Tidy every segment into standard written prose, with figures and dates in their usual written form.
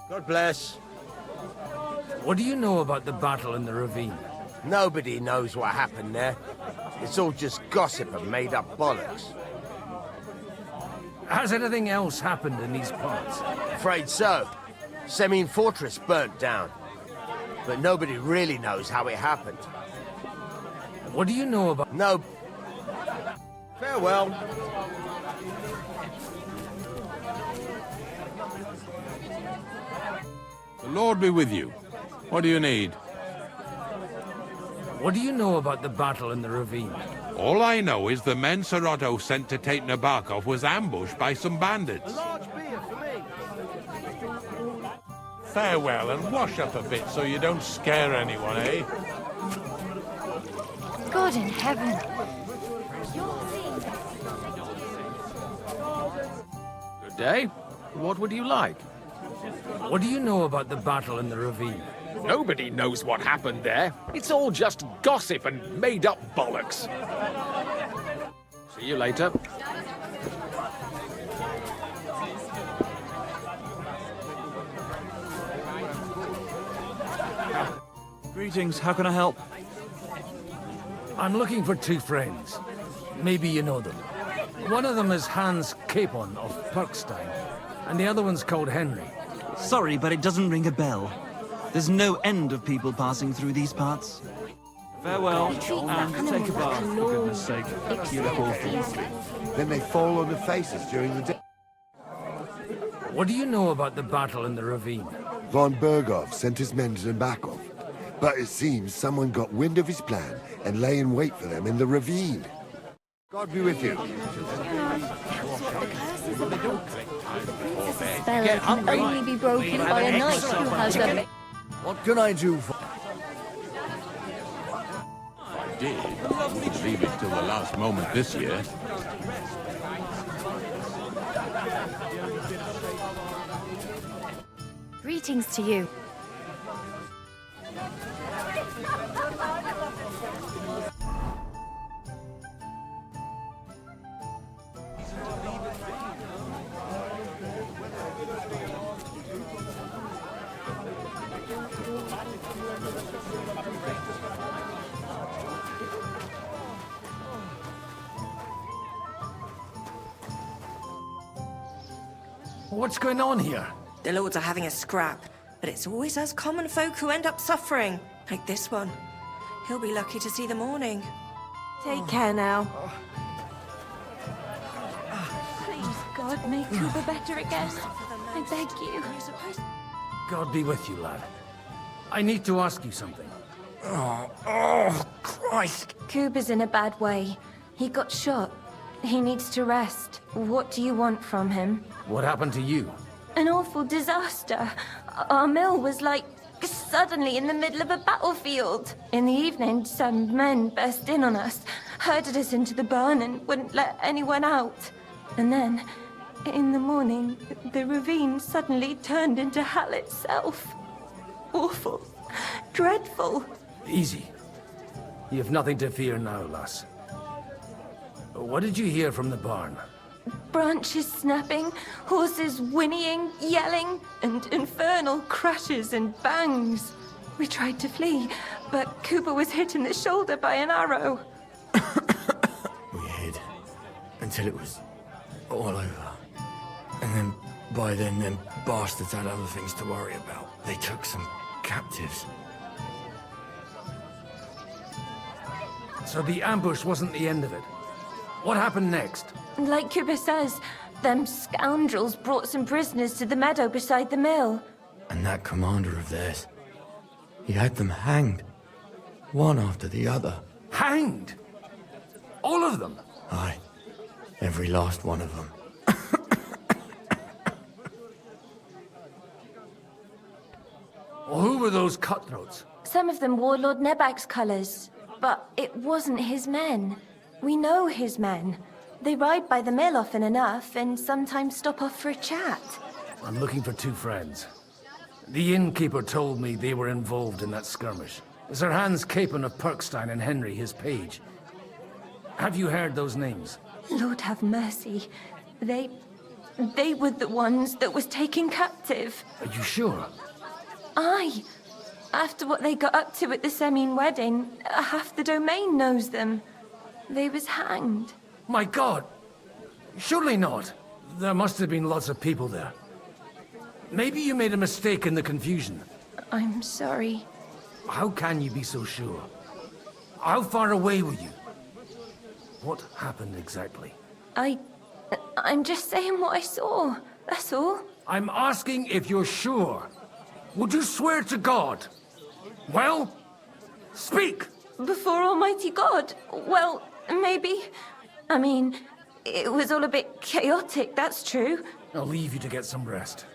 God bless. What do you know about the battle in the ravine? Nobody knows what happened there. It's all just gossip and made-up bollocks. Has anything else happened in these parts? Afraid so. Semine Fortress burnt down. But nobody really knows how it happened. What do you know about... No... Farewell. The Lord be with you. What do you need? What do you know about the battle in the ravine? All I know is the men Sir Otto sent to take Nebakov was ambushed by some bandits. A large beer for me. Farewell, and wash up a bit so you don't scare anyone, eh? God in heaven. Good day. What would you like? What do you know about the battle in the ravine? Nobody knows what happened there. It's all just gossip and made-up bollocks. See you later. Greetings, how can I help? I'm looking for two friends. Maybe you know them. One of them is Hans Capon of Perkstein, and the other one's called Henry. Sorry, but it doesn't ring a bell. There's no end of people passing through these parts. Farewell, and take a bath, for goodness sake. You look awful. Then they fall on their faces during the day. What do you know about the battle in the ravine? Von Berghoff sent his men to Nebakov, but it seems someone got wind of his plan and lay in wait for them in the ravine. God be with you. Spell can only be broken by a knight who has a... What can I do for... I did. Leave it till the last moment this year. Greetings to you. What's going on here? The lords are having a scrap, but it's always us common folk who end up suffering, like this one. He'll be lucky to see the morning. Take care now. Please, God, make Cooper better again. I beg you. God be with you, lad. I need to ask you something. Oh, Christ. Cooper's in a bad way. He got shot. He needs to rest. What do you want from him? What happened to you? An awful disaster. Our mill was like suddenly in the middle of a battlefield. In the evening, some men burst in on us, herded us into the barn and wouldn't let anyone out. And then, in the morning, the ravine suddenly turned into hell itself. Awful. Dreadful. Easy. You have nothing to fear now, lass. What did you hear from the barn? Branches snapping, horses whinnying, yelling, and infernal crashes and bangs. We tried to flee, but Cooper was hit in the shoulder by an arrow. We hid until it was all over. And then, by then, them bastards had other things to worry about. They took some captives. So the ambush wasn't the end of it. What happened next? Like Cooper says, them scoundrels brought some prisoners to the meadow beside the mill. And that commander of theirs, he had them hanged. One after the other. Hanged? All of them? Aye. Every last one of them. Well, who were those cutthroats? Some of them wore Lord Nebak's colours, but it wasn't his men. We know his men. They ride by the mill often enough, and sometimes stop off for a chat. I'm looking for two friends. The innkeeper told me they were involved in that skirmish. Sir Hans Capon of Perkstein and Henry, his page. Have you heard those names? Lord have mercy. They were the ones that was taken captive. Are you sure? Aye. After what they got up to at the Semine wedding, half the domain knows them. They was hanged. My God! Surely not. There must have been lots of people there. Maybe you made a mistake in the confusion. I'm sorry. How can you be so sure? How far away were you? What happened exactly? I'm just saying what I saw. That's all. I'm asking if you're sure. Would you swear to God? Well, speak! Before Almighty God? Well, maybe. I mean, it was all a bit chaotic, that's true. I'll leave you to get some rest.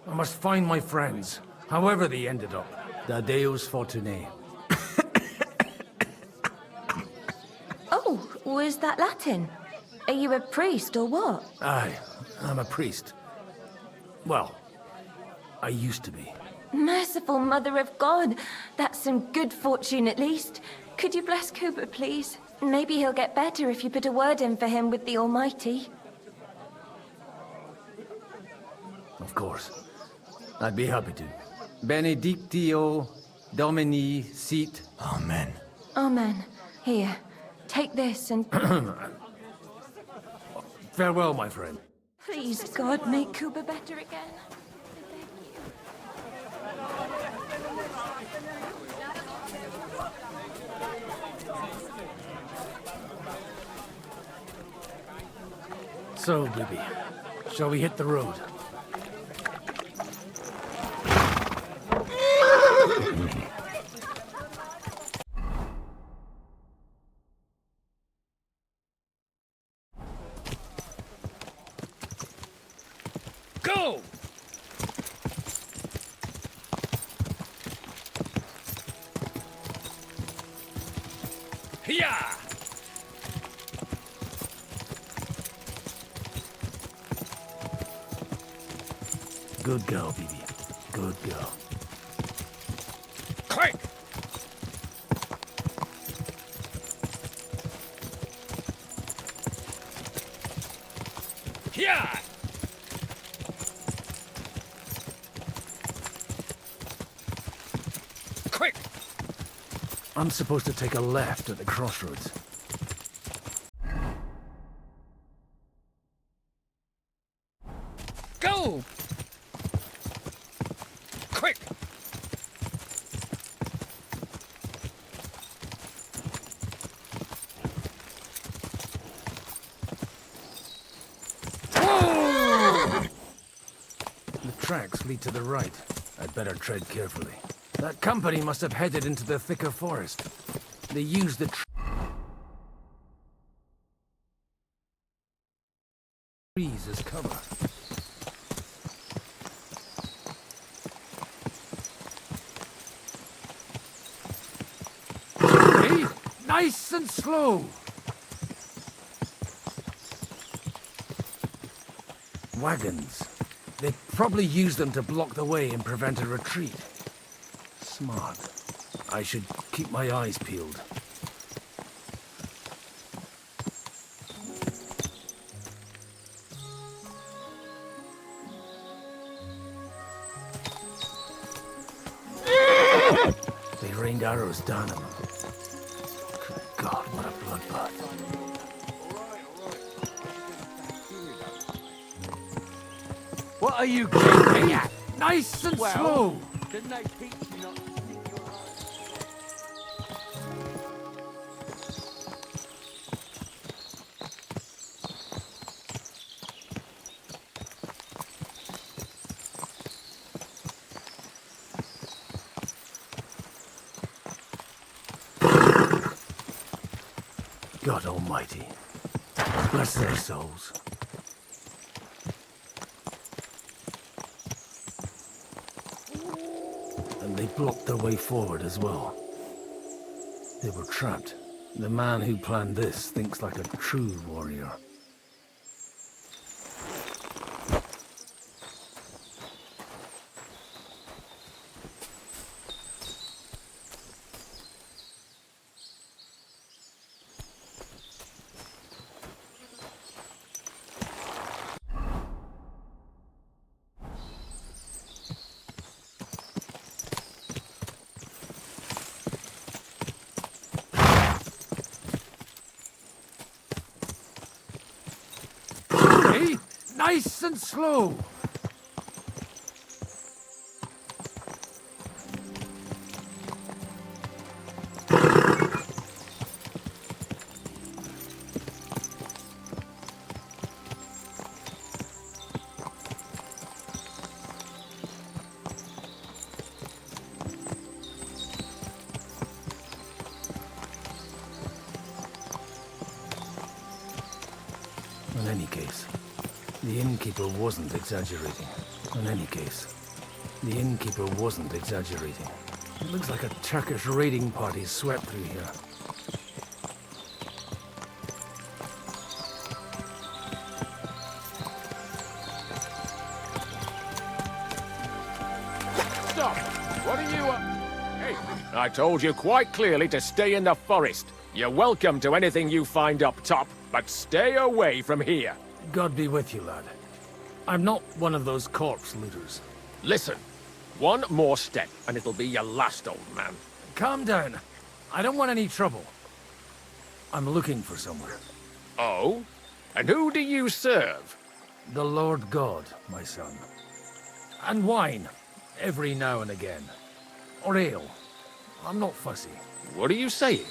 I must find my friends, however they ended up. Da Deus Fortunae. Oh, was that Latin? Are you a priest or what? Aye, I'm a priest. Well, I used to be. Merciful Mother of God. That's some good fortune at least. Could you bless Cooper, please? Maybe he'll get better if you put a word in for him with the Almighty. Of course. I'd be happy to. Benedictio Domini sit. Amen. Amen. Here, take this and... Farewell, my friend. Please, God, make Cooper better again. So, Gb, shall we hit the road? Go! Yeah! Good girl, Bibi. Good girl. Quick! Yeah! Quick! I'm supposed to take a left at the crossroads. Go! Quick! The tracks lead to the right. I'd better tread carefully. That company must have headed into the thicker forest. They used the trees as cover. Hey, nice and slow. Wagons. They probably used them to block the way and prevent a retreat. Smart. I should keep my eyes peeled. They rained arrows down him. Good God, what a bloodbath. What are you getting at? Nice and slow! Didn't they teach you not to sneak your God Almighty. Bless their souls. And they blocked their way forward as well. They were trapped. The man who planned this thinks like a true warrior. Nice and slow. In any case, the innkeeper wasn't exaggerating. In any case, the innkeeper wasn't exaggerating. It looks like a Turkish raiding party swept through here. Stop! What are you Hey, I told you quite clearly to stay in the forest. You're welcome to anything you find up top, but stay away from here. God be with you, lad. I'm not one of those corpse looters. Listen, one more step, and it'll be your last, old man. Calm down. I don't want any trouble. I'm looking for someone. Oh? And who do you serve? The Lord God, my son. And wine, every now and again. Or ale. I'm not fussy. What are you saying?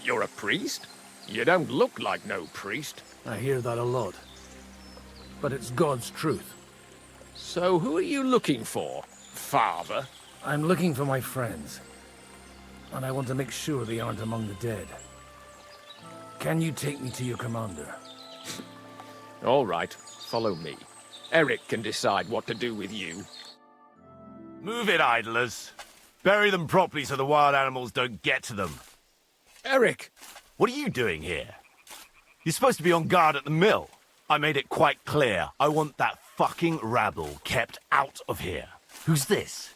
You're a priest? You don't look like no priest. I hear that a lot. But it's God's truth. So who are you looking for, father? I'm looking for my friends. And I want to make sure they aren't among the dead. Can you take me to your commander? All right, follow me. Eric can decide what to do with you. Move it, idlers. Bury them properly so the wild animals don't get to them. Eric! What are you doing here? You're supposed to be on guard at the mill. I made it quite clear. I want that fucking rabble kept out of here. Who's this?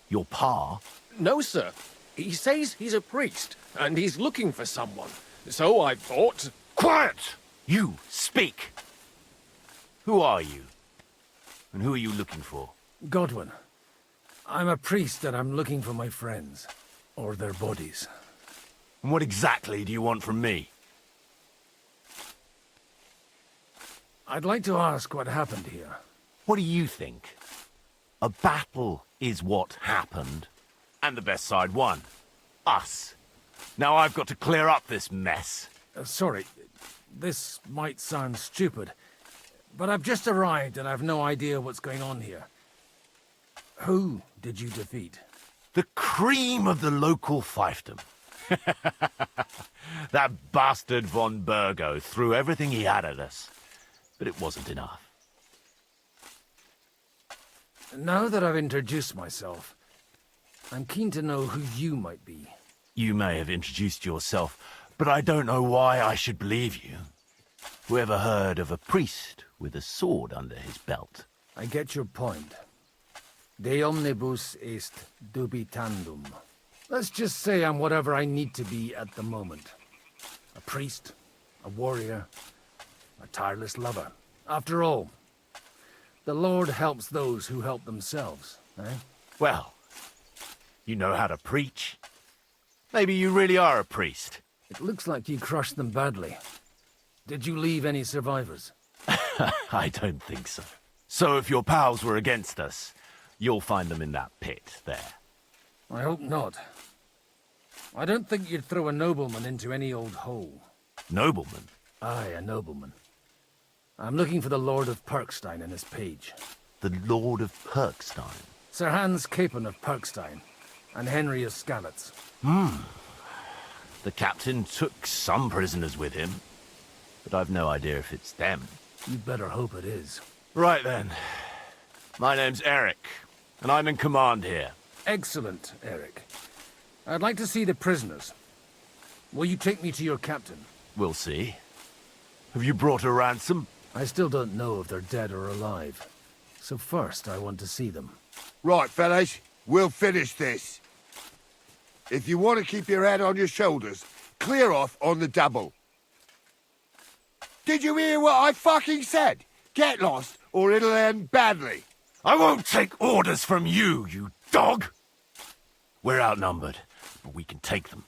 Your pa? No, sir. He says he's a priest, and he's looking for someone. So I thought... Quiet! You, speak! Who are you? And who are you looking for? Godwin. I'm a priest and I'm looking for my friends. Or their bodies. And what exactly do you want from me? I'd like to ask what happened here. What do you think? A battle is what happened. And the best side won. Us. Now I've got to clear up this mess. Sorry, this might sound stupid, but I've just arrived and I've no idea what's going on here. Who did you defeat? The cream of the local fiefdom. That bastard von Burgo threw everything he had at us, but it wasn't enough. Now that I've introduced myself, I'm keen to know who you might be. You may have introduced yourself, but I don't know why I should believe you. Who ever heard of a priest with a sword under his belt? I get your point. De omnibus est dubitandum. Let's just say I'm whatever I need to be at the moment. A priest, a warrior, a tireless lover. After all, the Lord helps those who help themselves, eh? Well, you know how to preach. Maybe you really are a priest. It looks like you crushed them badly. Did you leave any survivors? I don't think so. So if your pals were against us, you'll find them in that pit there. I hope not. I don't think you'd throw a nobleman into any old hole. Nobleman? Aye, a nobleman. I'm looking for the Lord of Perkstein and his page. The Lord of Perkstein? Sir Hans Capon of Perkstein, and Henry of Skalitz. The captain took some prisoners with him, but I've no idea if it's them. You'd better hope it is. Right then. My name's Eric, and I'm in command here. Excellent, Eric. I'd like to see the prisoners. Will you take me to your captain? We'll see. Have you brought a ransom? I still don't know if they're dead or alive. So first, I want to see them. Right, fellas, we'll finish this. If you want to keep your head on your shoulders, clear off on the double. Did you hear what I fucking said? Get lost, or it'll end badly. I won't take orders from you, you dog! We're outnumbered, but we can take them.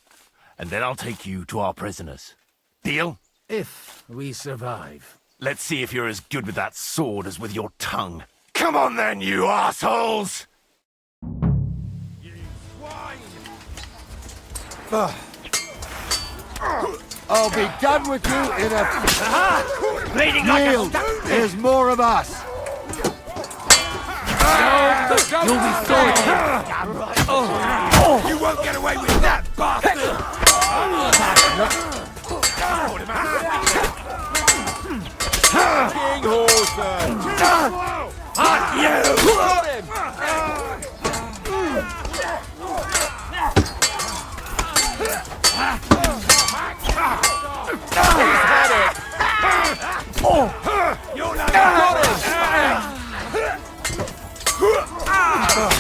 And then I'll take you to our prisoners. Deal? If we survive. Let's see if you're as good with that sword as with your tongue. Come on then, you assholes! I'll be done with you in a... Bleeding Yield! There's more of us! You'll be sorry. You won't get away with that, bastard! King Horse!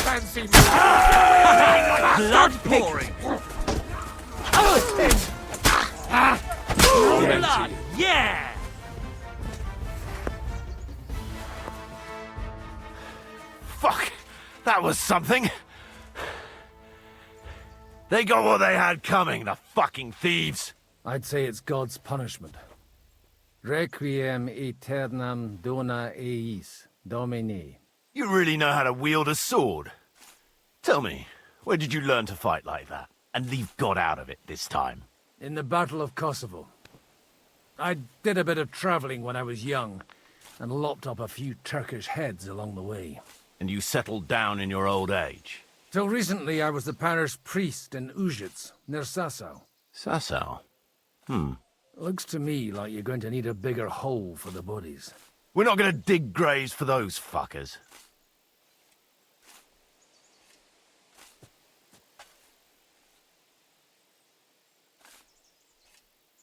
Fancy me! Blood pouring. Blood, yeah! Fuck! That was something! They got what they had coming, the fucking thieves! I'd say it's God's punishment. Requiem aeternam dona eis, Domine. You really know how to wield a sword? Tell me, where did you learn to fight like that? And leave God out of it this time? In the Battle of Kosovo. I did a bit of traveling when I was young, and lopped up a few Turkish heads along the way. And you settled down in your old age? Till recently I was the parish priest in Ujits, near Sasau. Sasau? Looks to me like you're going to need a bigger hole for the bodies. We're not gonna dig graves for those fuckers.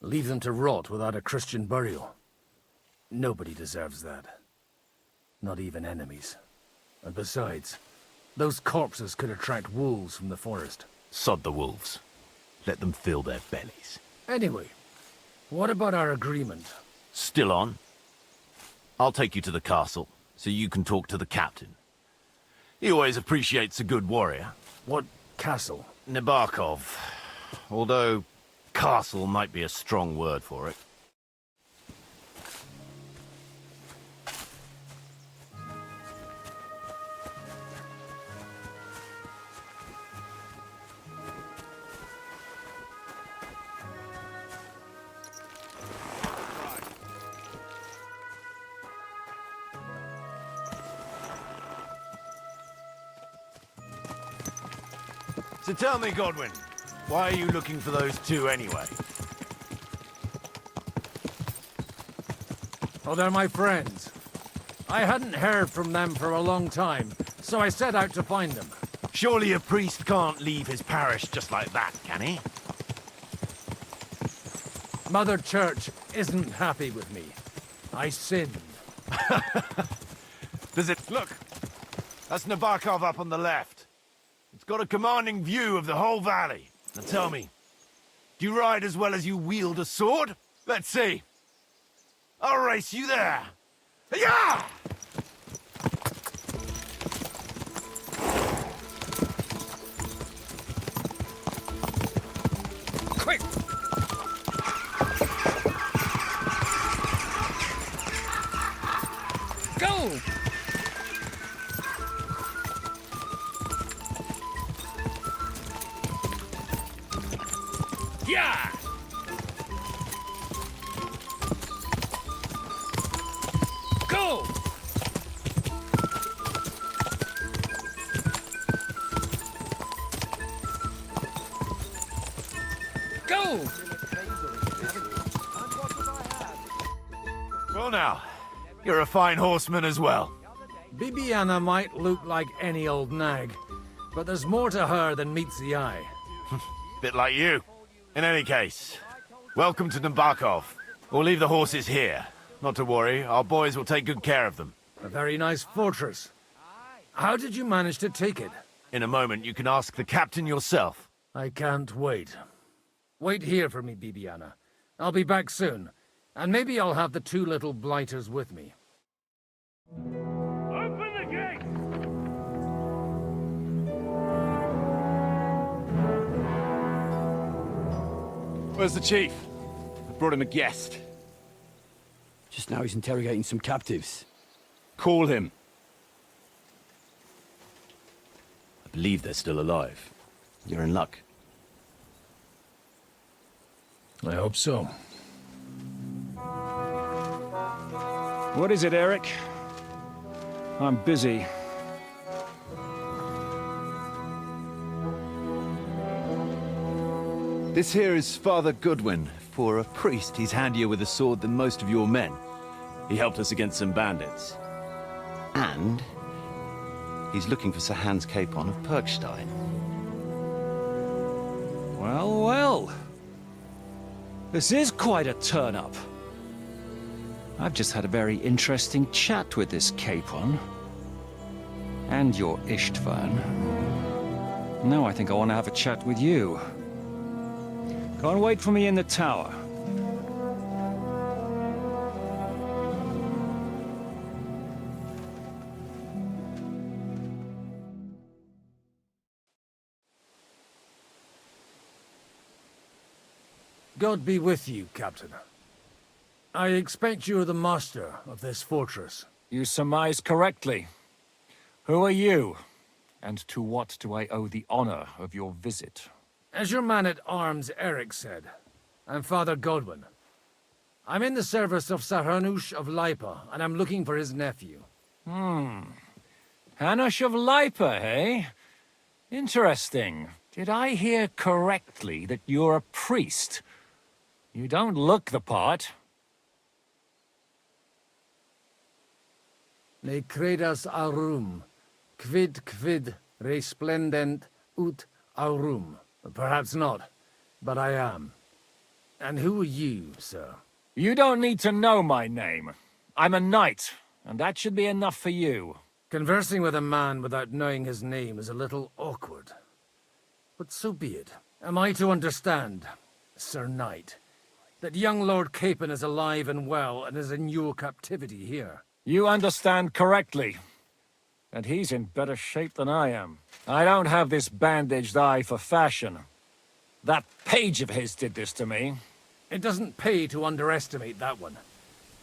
Leave them to rot without a Christian burial. Nobody deserves that. Not even enemies. And besides, those corpses could attract wolves from the forest. Sod the wolves. Let them fill their bellies. Anyway, what about our agreement? Still on? I'll take you to the castle, so you can talk to the captain. He always appreciates a good warrior. What castle? Nebakov. Although, castle might be a strong word for it. So tell me, Godwin, why are you looking for those two anyway? Oh, they're my friends. I hadn't heard from them for a long time, so I set out to find them. Surely a priest can't leave his parish just like that, can he? Mother Church isn't happy with me. I sinned. Does it... Look! That's Nebakov up on the left. It's got a commanding view of the whole valley. Now tell me, do you ride as well as you wield a sword? Let's see. I'll race you there. Yeah! Quick! Go! Yeah! Go! Go! Well now, you're a fine horseman as well. Bibiana might look like any old nag, but there's more to her than meets the eye. Bit like you. In any case, welcome to Nebakov. We'll leave the horses here. Not to worry, our boys will take good care of them. A very nice fortress. How did you manage to take it? In a moment, you can ask the captain yourself. I can't wait. Wait here for me, Bibiana. I'll be back soon, and maybe I'll have the two little blighters with me. Open the gate! Where's the chief? I brought him a guest. Just now he's interrogating some captives. Call him. I believe they're still alive. You're in luck. I hope so. What is it, Eric? I'm busy. This here is Father Goodwin. For a priest, he's handier with a sword than most of your men. He helped us against some bandits. And he's looking for Sir Hans Capon of Perkstein. Well, well. This is quite a turn-up. I've just had a very interesting chat with this Capon. And your Ishtvan. Now I think I want to have a chat with you. Go and wait for me in the tower. God be with you, Captain. I expect you're the master of this fortress. You surmise correctly. Who are you? And to what do I owe the honor of your visit? As your man-at-arms Eric said, I'm Father Godwin. I'm in the service of Sir Hanush of Lipa, and I'm looking for his nephew. Hanush of Lipa, eh? Interesting. Did I hear correctly that you're a priest? You don't look the part. Ne credas aurum, quid resplendent ut aurum. Perhaps not, but I am. And who are you, sir? You don't need to know my name. I'm a knight, and that should be enough for you. Conversing with a man without knowing his name is a little awkward. But so be it. Am I to understand, Sir Knight, that young Lord Capon is alive and well and is in your captivity here? You understand correctly. And he's in better shape than I am. I don't have this bandaged eye for fashion. That page of his did this to me. It doesn't pay to underestimate that one.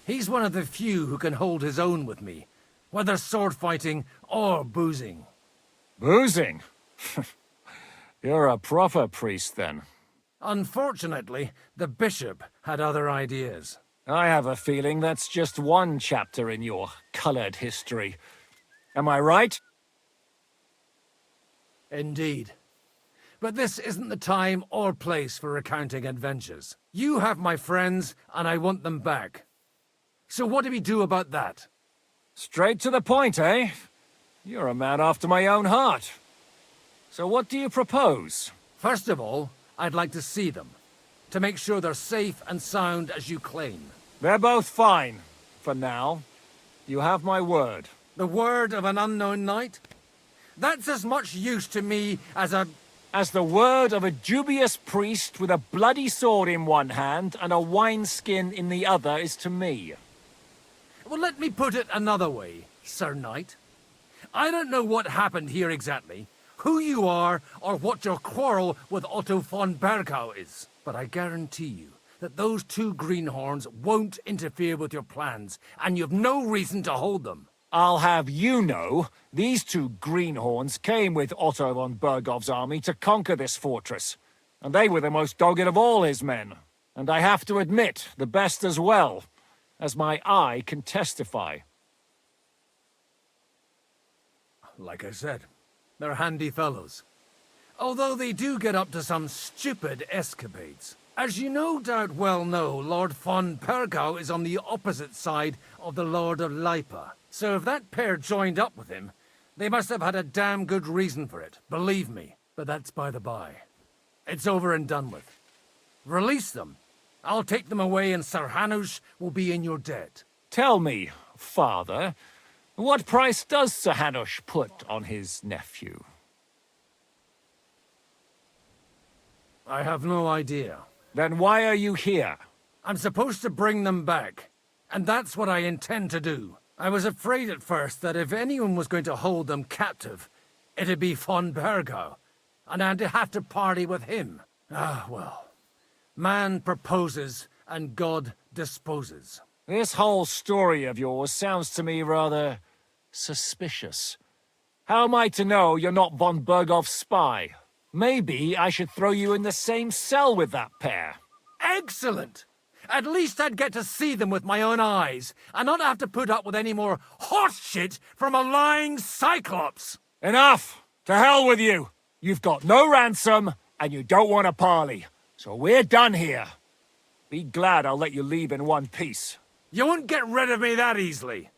He's one of the few who can hold his own with me, whether sword fighting or boozing. Boozing? You're a proper priest, then. Unfortunately, the bishop had other ideas. I have a feeling that's just one chapter in your colored history. Am I right? Indeed. But this isn't the time or place for recounting adventures. You have my friends, and I want them back. So what do we do about that? Straight to the point, eh? You're a man after my own heart. So what do you propose? First of all, I'd like to see them, to make sure they're safe and sound as you claim. They're both fine, for now. You have my word. The word of an unknown knight? That's as much use to me as the word of a dubious priest with a bloody sword in one hand and a wineskin in the other is to me. Well, let me put it another way, Sir Knight. I don't know what happened here exactly, who you are, or what your quarrel with Otto von Bergau is. But I guarantee you that those two greenhorns won't interfere with your plans, and you've no reason to hold them. I'll have you know, these two greenhorns came with Otto von Bergau's army to conquer this fortress. And they were the most dogged of all his men. And I have to admit, the best as well, as my eye can testify. Like I said, they're handy fellows. Although they do get up to some stupid escapades. As you no doubt well know, Lord von Bergau is on the opposite side of the Lord of Lipa. So if that pair joined up with him, they must have had a damn good reason for it, believe me. But that's by the by. It's over and done with. Release them. I'll take them away and Sir Hanush will be in your debt. Tell me, Father, what price does Sir Hanush put on his nephew? I have no idea. Then why are you here? I'm supposed to bring them back, and that's what I intend to do. I was afraid at first that if anyone was going to hold them captive, it'd be von Bergau, and I'd have to party with him. Ah, well. Man proposes, and God disposes. This whole story of yours sounds to me rather suspicious. How am I to know you're not von Bergov's spy? Maybe I should throw you in the same cell with that pair. Excellent! At least I'd get to see them with my own eyes, and not have to put up with any more horse shit from a lying Cyclops! Enough! To hell with you! You've got no ransom, and you don't want a parley. So we're done here. Be glad I'll let you leave in one piece. You won't get rid of me that easily.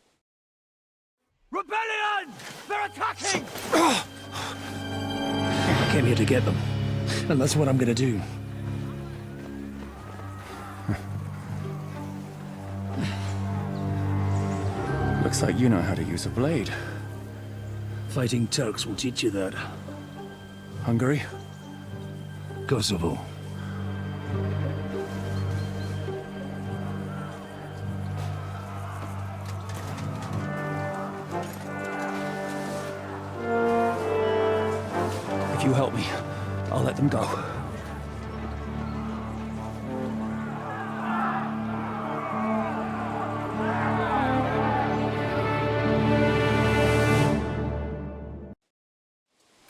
Rebellion! They're attacking! I came here to get them, and that's what I'm gonna do. Looks like you know how to use a blade. Fighting Turks will teach you that. Hungary? Kosovo. If you help me, I'll let them go.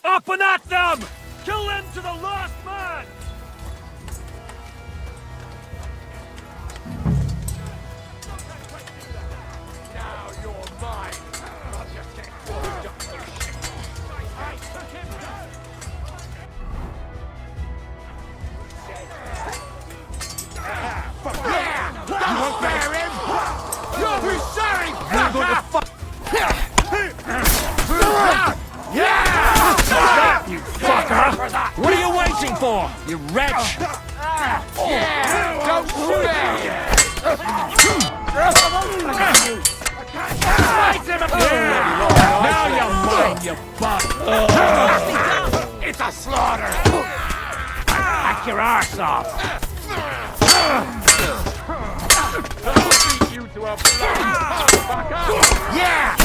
Up and at them! Kill them to the last man! Now you're mine. I'll just get warmed up your shit. I took him down. You won't bear him! You'll be sorry! You're going to fuck! Yeah! You fucker! What are you waiting for, you wretch? Don't spare! Now you're mine, you butt! It's a slaughter! Back your arse off! You to a yeah!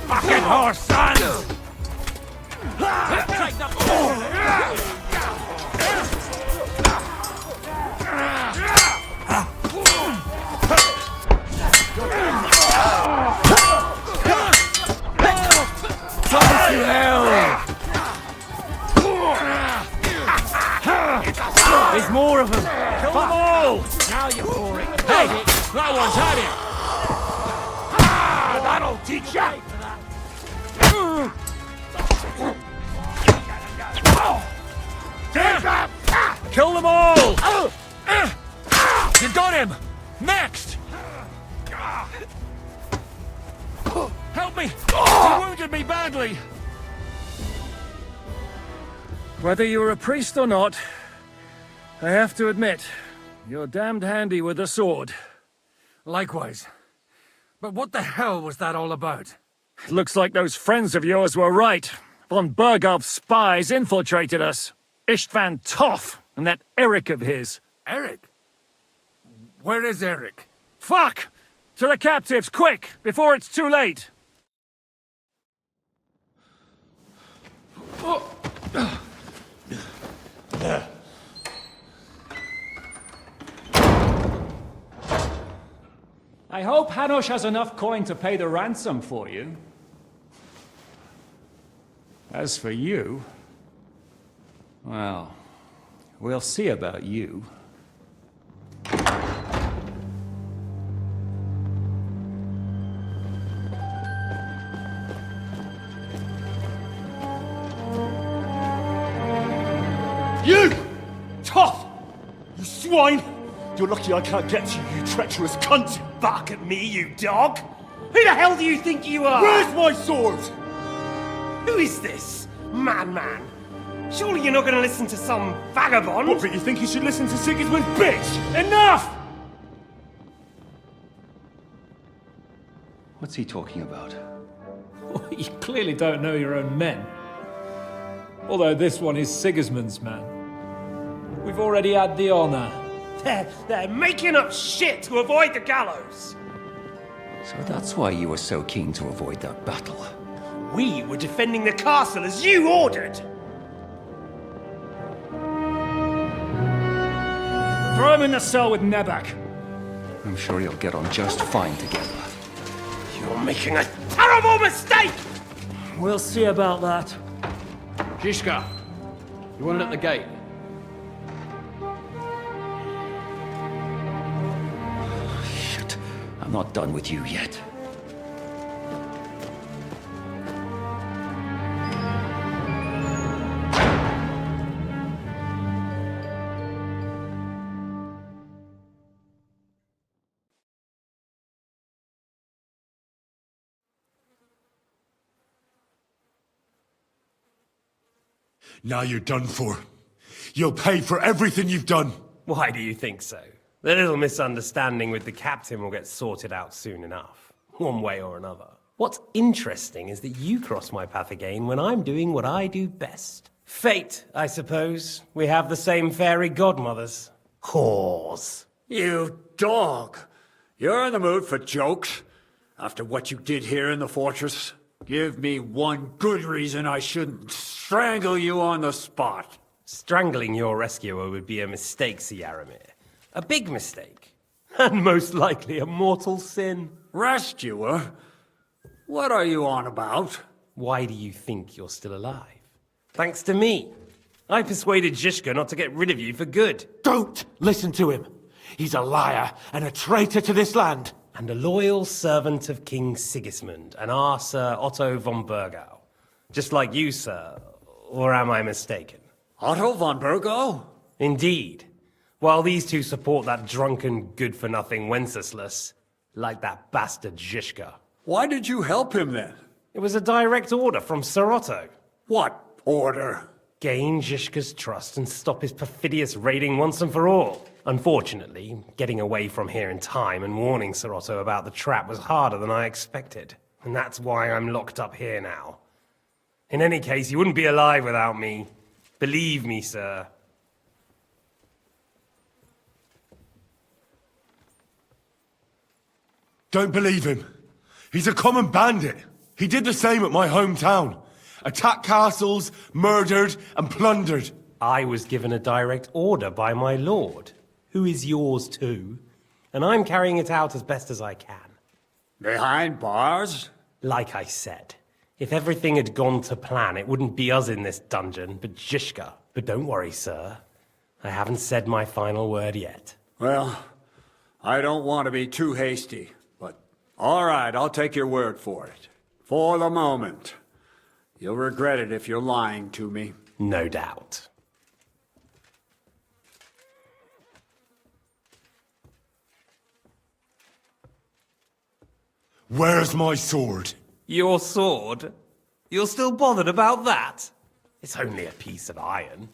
Fucking horse, son! There's more of them! Kill them all! Now you're for it! Hey! That one's had it! That'll teach ya! Kill them all! You got him! Next! Help me! He wounded me badly! Whether you're a priest or not, I have to admit, you're damned handy with a sword. Likewise. But what the hell was that all about? Looks like those friends of yours were right. Von Bergov's spies infiltrated us. Istvan Toff and that Eric of his. Eric? Where is Eric? Fuck! To the captives, quick, before it's too late! I hope Hanush has enough coin to pay the ransom for you. As for you, well, we'll see about you. You! Tough! You swine! You're lucky I can't get to you, you treacherous cunt! Back at me, you dog! Who the hell do you think you are? Where's my sword? Who is this? Madman! Surely you're not gonna listen to some vagabond? What, but you think you should listen to Sigismund's bitch? Enough! What's he talking about? Well, you clearly don't know your own men. Although this one is Sigismund's man. We've already had the honor. They're making up shit to avoid the gallows! So that's why you were so keen to avoid that battle. We were defending the castle as you ordered! Throw him in the cell with Nebak. I'm sure you'll get on just fine together. You're making a terrible mistake! We'll see about that. Zhishka, you want it at the gate? Shit, I'm not done with you yet. Now you're done for. You'll pay for everything you've done. Why do you think so? The little misunderstanding with the captain will get sorted out soon enough, one way or another. What's interesting is that you cross my path again when I'm doing what I do best. Fate, I suppose. We have the same fairy godmothers. Whores. You dog! You're in the mood for jokes? After what you did here in the fortress? Give me one good reason I shouldn't strangle you on the spot. Strangling your rescuer would be a mistake, Sihenk. A big mistake. And most likely a mortal sin. Rescuer? What are you on about? Why do you think you're still alive? Thanks to me. I persuaded Zhishka not to get rid of you for good. Don't listen to him. He's a liar and a traitor to this land. And a loyal servant of King Sigismund and our Sir Otto von Burgau. Just like you, sir. Or am I mistaken? Otto von Burgau? Indeed. While these two support that drunken, good-for-nothing Wenceslas, like that bastard Zhishka. Why did you help him then? It was a direct order from Sir Otto. What order? Gain Zhishka's trust and stop his perfidious raiding once and for all. Unfortunately, getting away from here in time and warning Sir Otto about the trap was harder than I expected. And that's why I'm locked up here now. In any case, you wouldn't be alive without me. Believe me, sir. Don't believe him. He's a common bandit. He did the same at my hometown. Attacked castles, murdered, and plundered. I was given a direct order by my lord, who is yours too, and I'm carrying it out as best as I can. Behind bars? Like I said, if everything had gone to plan, it wouldn't be us in this dungeon, but Zhishka. But don't worry, sir. I haven't said my final word yet. Well, I don't want to be too hasty, but all right, I'll take your word for it. For the moment. You'll regret it if you're lying to me. No doubt. Where's my sword? Your sword? You're still bothered about that? It's only a piece of iron.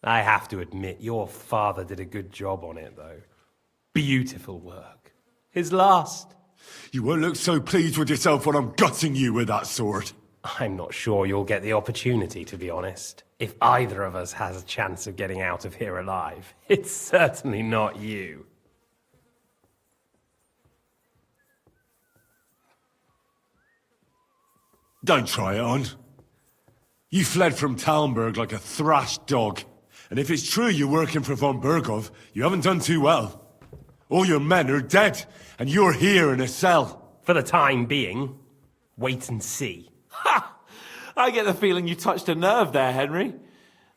I have to admit, your father did a good job on it, though. Beautiful work. His last. You won't look so pleased with yourself when I'm gutting you with that sword. I'm not sure you'll get the opportunity, to be honest. If either of us has a chance of getting out of here alive, it's certainly not you. Don't try it on. You fled from Talmberg like a thrashed dog. And if it's true you're working for von Burgov, you haven't done too well. All your men are dead, and you're here in a cell. For the time being, wait and see. Ha! I get the feeling you touched a nerve there, Henry.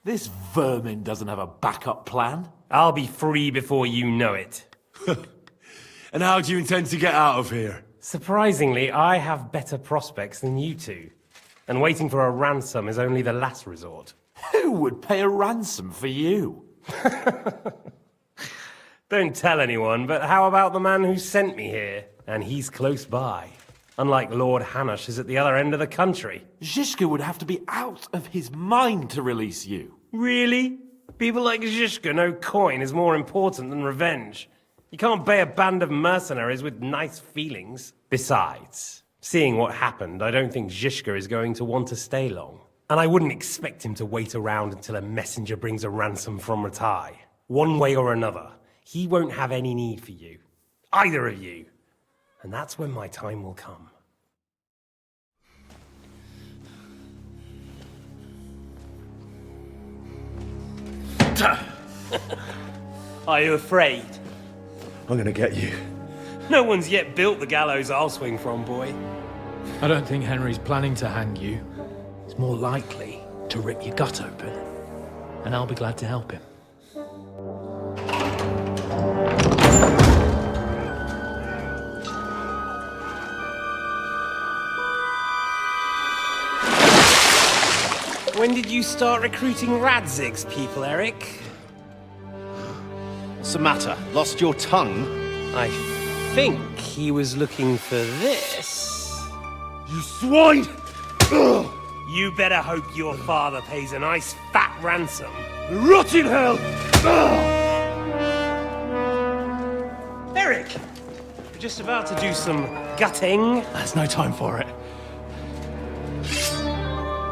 This vermin doesn't have a backup plan. I'll be free before you know it. And how do you intend to get out of here? Surprisingly, I have better prospects than you two. And waiting for a ransom is only the last resort. Who would pay a ransom for you? Don't tell anyone, but how about the man who sent me here? And he's close by. Unlike Lord Hanush is at the other end of the country. Zhishka would have to be out of his mind to release you. Really? People like Zhishka know coin is more important than revenge. You can't pay a band of mercenaries with nice feelings. Besides, seeing what happened, I don't think Zhishka is going to want to stay long. And I wouldn't expect him to wait around until a messenger brings a ransom from Ratai. One way or another, he won't have any need for you. Either of you. And that's when my time will come. Are you afraid? I'm gonna get you. No one's yet built the gallows I'll swing from, boy. I don't think Henry's planning to hang you. He's more likely to rip your gut open. And I'll be glad to help him. When did you start recruiting Radzig's people, Eric? What's the matter? Lost your tongue? I think he was looking for this. You swine! Ugh. You better hope your father pays a nice fat ransom. Rot in hell! Ugh. Eric! We're just about to do some gutting. There's no time for it.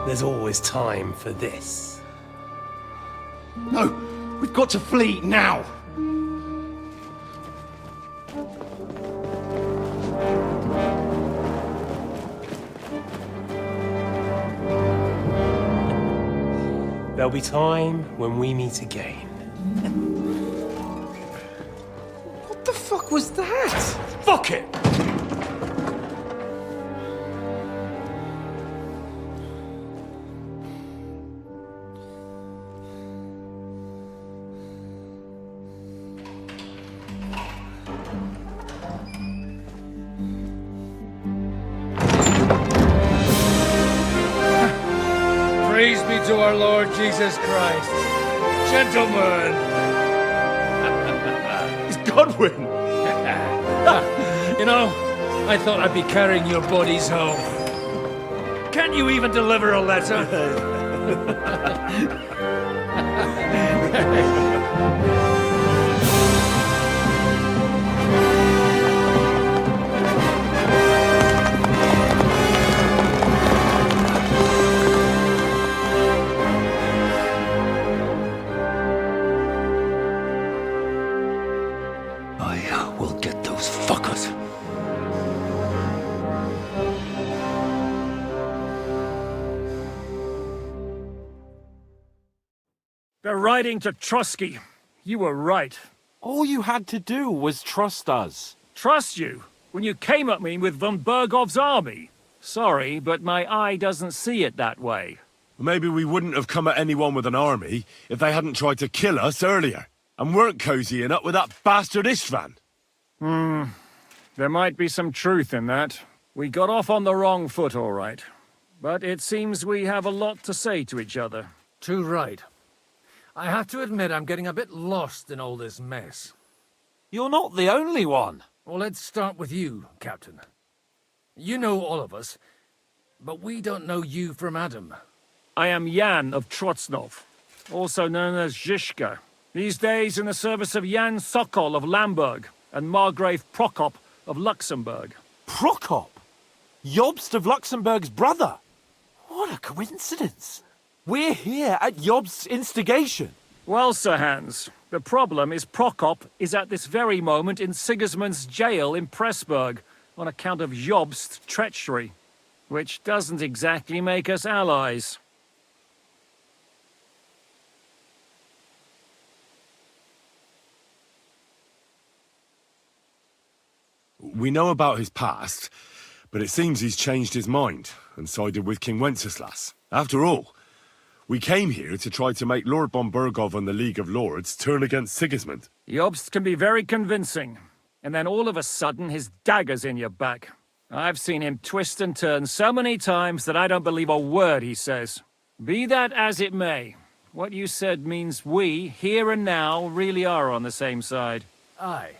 There's always time for this. No! We've got to flee now! There'll be time when we meet again. What the fuck was that? Fuck it! Praise be to our Lord Jesus Christ. Gentlemen! It's Godwin! You know, I thought I'd be carrying your bodies home. Can't you even deliver a letter? I will get those fuckers. They're riding to Trusky. You were right. All you had to do was trust us. Trust you? When you came at me with von Bergov's army? Sorry, but my eye doesn't see it that way. Maybe we wouldn't have come at anyone with an army if they hadn't tried to kill us earlier, and weren't cozying up with that bastard Istvan. There might be some truth in that. We got off on the wrong foot, all right. But it seems we have a lot to say to each other. Too right. I have to admit I'm getting a bit lost in all this mess. You're not the only one. Well, let's start with you, Captain. You know all of us, but we don't know you from Adam. I am Jan of Trotsnov, also known as Zhishka. These days in the service of Jan Sokol of Lamberg and Margrave Prokop of Luxembourg. Prokop? Jobst of Luxembourg's brother? What a coincidence. We're here at Jobst's instigation. Well, Sir Hans, the problem is Prokop is at this very moment in Sigismund's jail in Pressburg on account of Jobst's treachery, which doesn't exactly make us allies. We know about his past, but it seems he's changed his mind and sided with King Wenceslas. After all, we came here to try to make Lord von Bergov and the League of Lords turn against Sigismund. Jobst can be very convincing, and then all of a sudden his dagger's in your back. I've seen him twist and turn so many times that I don't believe a word he says. Be that as it may, what you said means we, here and now, really are on the same side. Aye.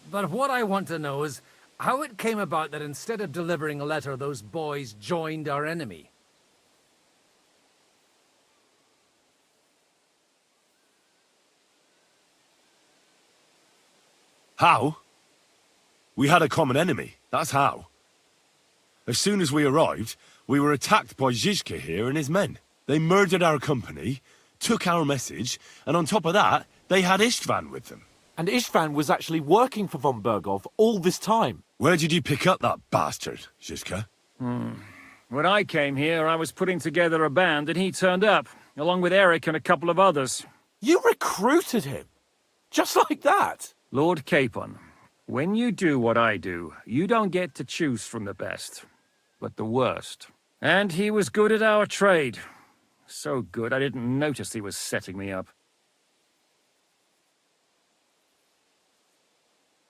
But what I want to know is how it came about that instead of delivering a letter, those boys joined our enemy. How? We had a common enemy, that's how. As soon as we arrived, we were attacked by Zhizka here and his men. They murdered our company, took our message, and on top of that, they had Istvan with them. And Istvan was actually working for von Bergov all this time. Where did you pick up that bastard, Zhizka? When I came here, I was putting together a band and he turned up, along with Eric and a couple of others. You recruited him? Just like that? Lord Capon. When you do what I do, you don't get to choose from the best, but the worst. And he was good at our trade. So good, I didn't notice he was setting me up.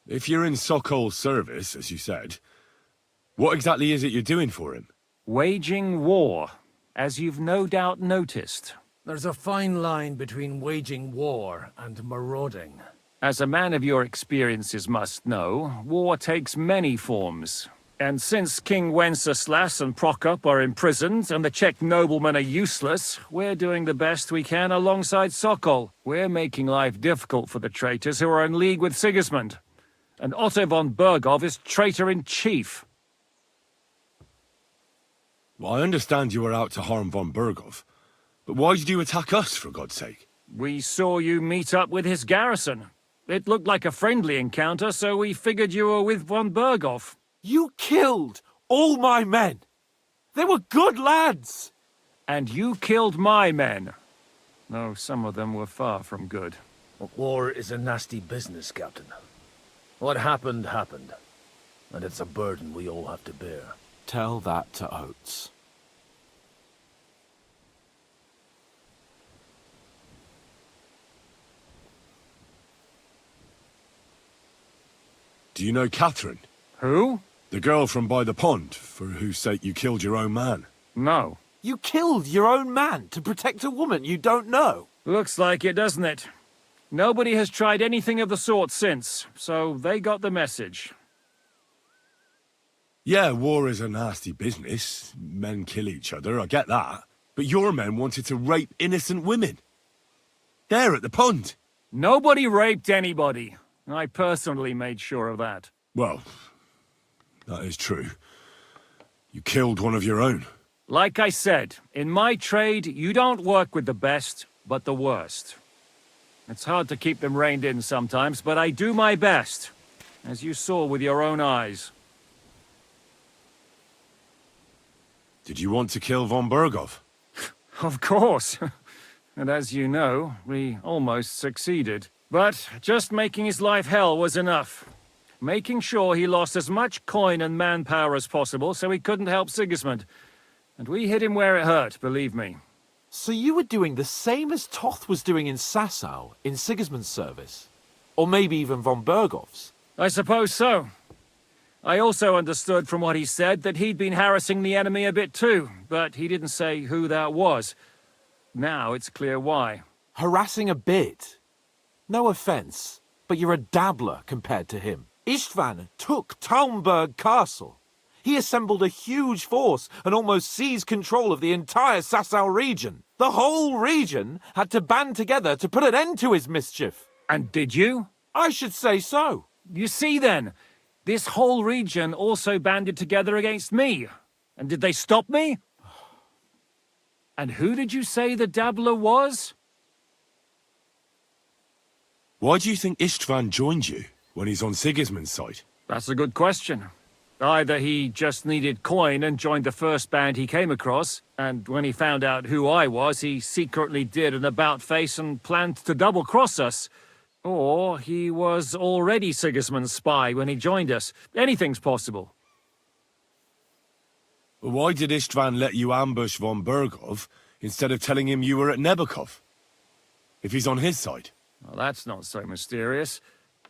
If you're in Sokol's service, as you said, what exactly is it you're doing for him? Waging war, as you've no doubt noticed. There's a fine line between waging war and marauding. As a man of your experiences must know, war takes many forms. And since King Wenceslas and Prokop are imprisoned and the Czech noblemen are useless, we're doing the best we can alongside Sokol. We're making life difficult for the traitors who are in league with Sigismund. And Otto von Bergov is traitor-in-chief. Well, I understand you were out to harm von Bergov, but why did you attack us, for God's sake? We saw you meet up with his garrison. It looked like a friendly encounter, so we figured you were with von Bergov. You killed all my men! They were good lads! And you killed my men. Though some of them were far from good. War is a nasty business, Captain. What happened, happened. And it's a burden we all have to bear. Tell that to Oates. Do you know Catherine? Who? The girl from by the pond, for whose sake you killed your own man. No. You killed your own man to protect a woman you don't know? Looks like it, doesn't it? Nobody has tried anything of the sort since, so they got the message. Yeah, war is a nasty business. Men kill each other, I get that. But your men wanted to rape innocent women. There at the pond. Nobody raped anybody. I personally made sure of that. Well, that is true. You killed one of your own. Like I said, in my trade, you don't work with the best, but the worst. It's hard to keep them reined in sometimes, but I do my best, as you saw with your own eyes. Did you want to kill von Bergov? Of course. And as you know, we almost succeeded. But just making his life hell was enough. Making sure he lost as much coin and manpower as possible so he couldn't help Sigismund. And we hit him where it hurt, believe me. So you were doing the same as Toth was doing in Sasau, in Sigismund's service? Or maybe even von Bergov's? I suppose so. I also understood from what he said that he'd been harassing the enemy a bit too, but he didn't say who that was. Now it's clear why. Harassing a bit? No offense, but you're a dabbler compared to him. Istvan took Talmberg Castle. He assembled a huge force and almost seized control of the entire Sasau region. The whole region had to band together to put an end to his mischief. And did you? I should say so. You see then, this whole region also banded together against me. And did they stop me? And who did you say the dabbler was? Why do you think Istvan joined you when he's on Sigismund's side? That's a good question. Either he just needed coin and joined the first band he came across, and when he found out who I was, he secretly did an about-face and planned to double-cross us. Or he was already Sigismund's spy when he joined us. Anything's possible. Why did Istvan let you ambush von Bergov instead of telling him you were at Nebakov? If he's on his side. Well, that's not so mysterious.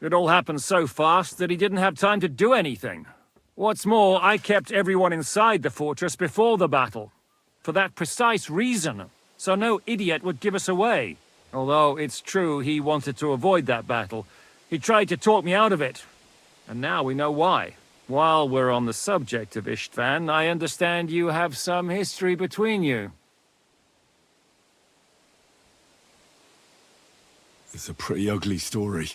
It all happened so fast that he didn't have time to do anything. What's more, I kept everyone inside the fortress before the battle. For that precise reason, so no idiot would give us away. Although it's true he wanted to avoid that battle. He tried to talk me out of it. And now we know why. While we're on the subject of Istvan, I understand you have some history between you. It's a pretty ugly story.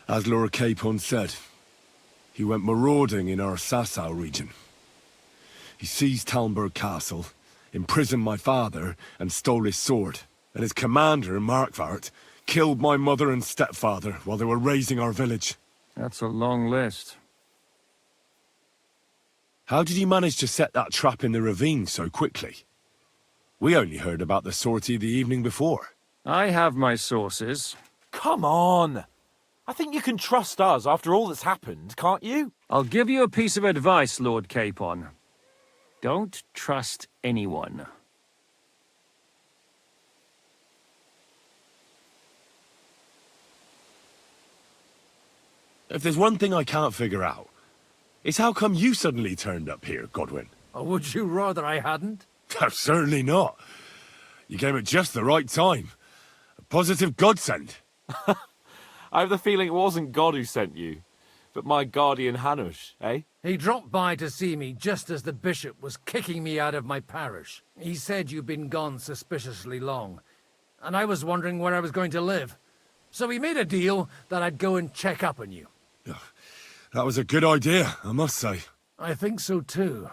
As Lord Capon said, he went marauding in our Sasau region. He seized Talmberg Castle, imprisoned my father, and stole his sword. And his commander, Markvart, killed my mother and stepfather while they were raising our village. That's a long list. How did you manage to set that trap in the ravine so quickly? We only heard about the sortie the evening before. I have my sources. Come on! I think you can trust us after all that's happened, can't you? I'll give you a piece of advice, Lord Capon. Don't trust anyone. If there's one thing I can't figure out, it's how come you suddenly turned up here, Godwin? Or would you rather I hadn't? Certainly not. You came at just the right time. A positive godsend. I have the feeling it wasn't God who sent you, but my guardian Hanush, eh? He dropped by to see me just as the bishop was kicking me out of my parish. He said you'd been gone suspiciously long, and I was wondering where I was going to live. So he made a deal that I'd go and check up on you. That was a good idea, I must say. I think so too.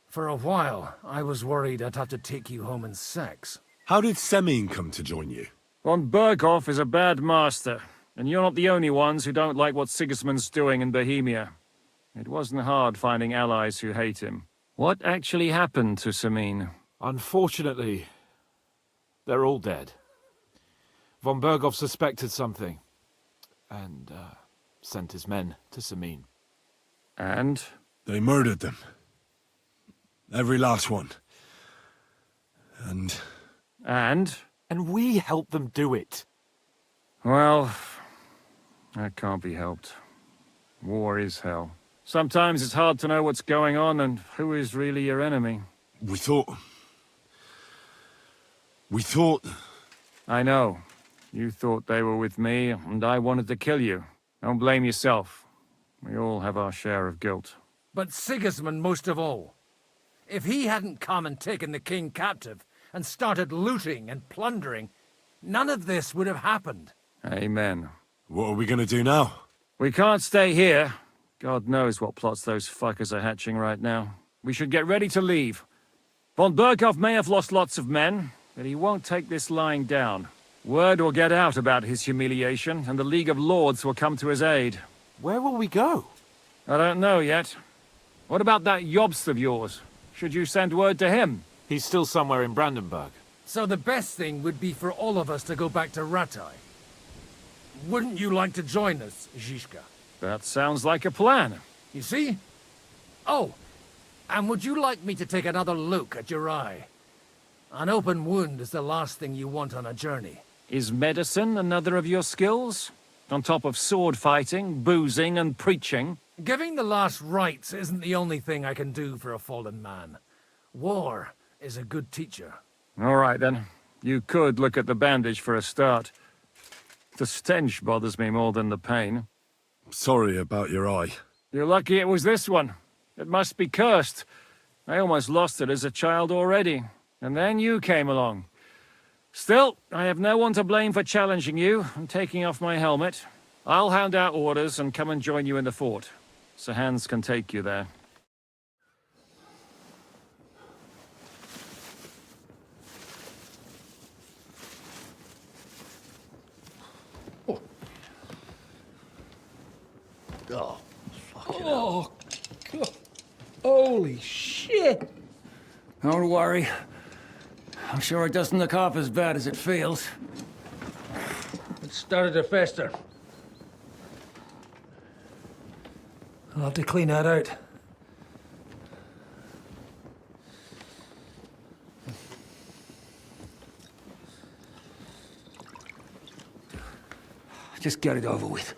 For a while, I was worried I'd have to take you home in sex. How did Semine come to join you? Von Berghoff is a bad master, and you're not the only ones who don't like what Sigismund's doing in Bohemia. It wasn't hard finding allies who hate him. What actually happened to Semine? Unfortunately, they're all dead. Von Berghoff suspected something, and sent his men to Semine. And? They murdered them. Every last one. And? And we helped them do it. Well, that can't be helped. War is hell. Sometimes it's hard to know what's going on and who is really your enemy. We thought... I know. You thought they were with me, and I wanted to kill you. Don't blame yourself. We all have our share of guilt. But Sigismund most of all. If he hadn't come and taken the king captive, and started looting and plundering, none of this would have happened. Amen. What are we gonna do now? We can't stay here. God knows what plots those fuckers are hatching right now. We should get ready to leave. Von Berghoff may have lost lots of men, but he won't take this lying down. Word will get out about his humiliation, and the League of Lords will come to his aid. Where will we go? I don't know yet. What about that Jobst of yours? Should you send word to him? He's still somewhere in Brandenburg. So the best thing would be for all of us to go back to Ratai. Wouldn't you like to join us, Zizka? That sounds like a plan. You see? Oh, and would you like me to take another look at your eye? An open wound is the last thing you want on a journey. Is medicine another of your skills? On top of sword fighting, boozing, and preaching? Giving the last rites isn't the only thing I can do for a fallen man. War is a good teacher. All right, then. You could look at the bandage for a start. The stench bothers me more than the pain. Sorry about your eye. You're lucky it was this one. It must be cursed. I almost lost it as a child already. And then you came along. Still, I have no one to blame for challenging you and taking off my helmet. I'll hand out orders and come and join you in the fort. Sir Hans can take you there. Oh, fucking hell. God. Holy shit! Don't worry. I'm sure it doesn't look half as bad as it feels. It started to fester. I'll have to clean that out. Just get it over with.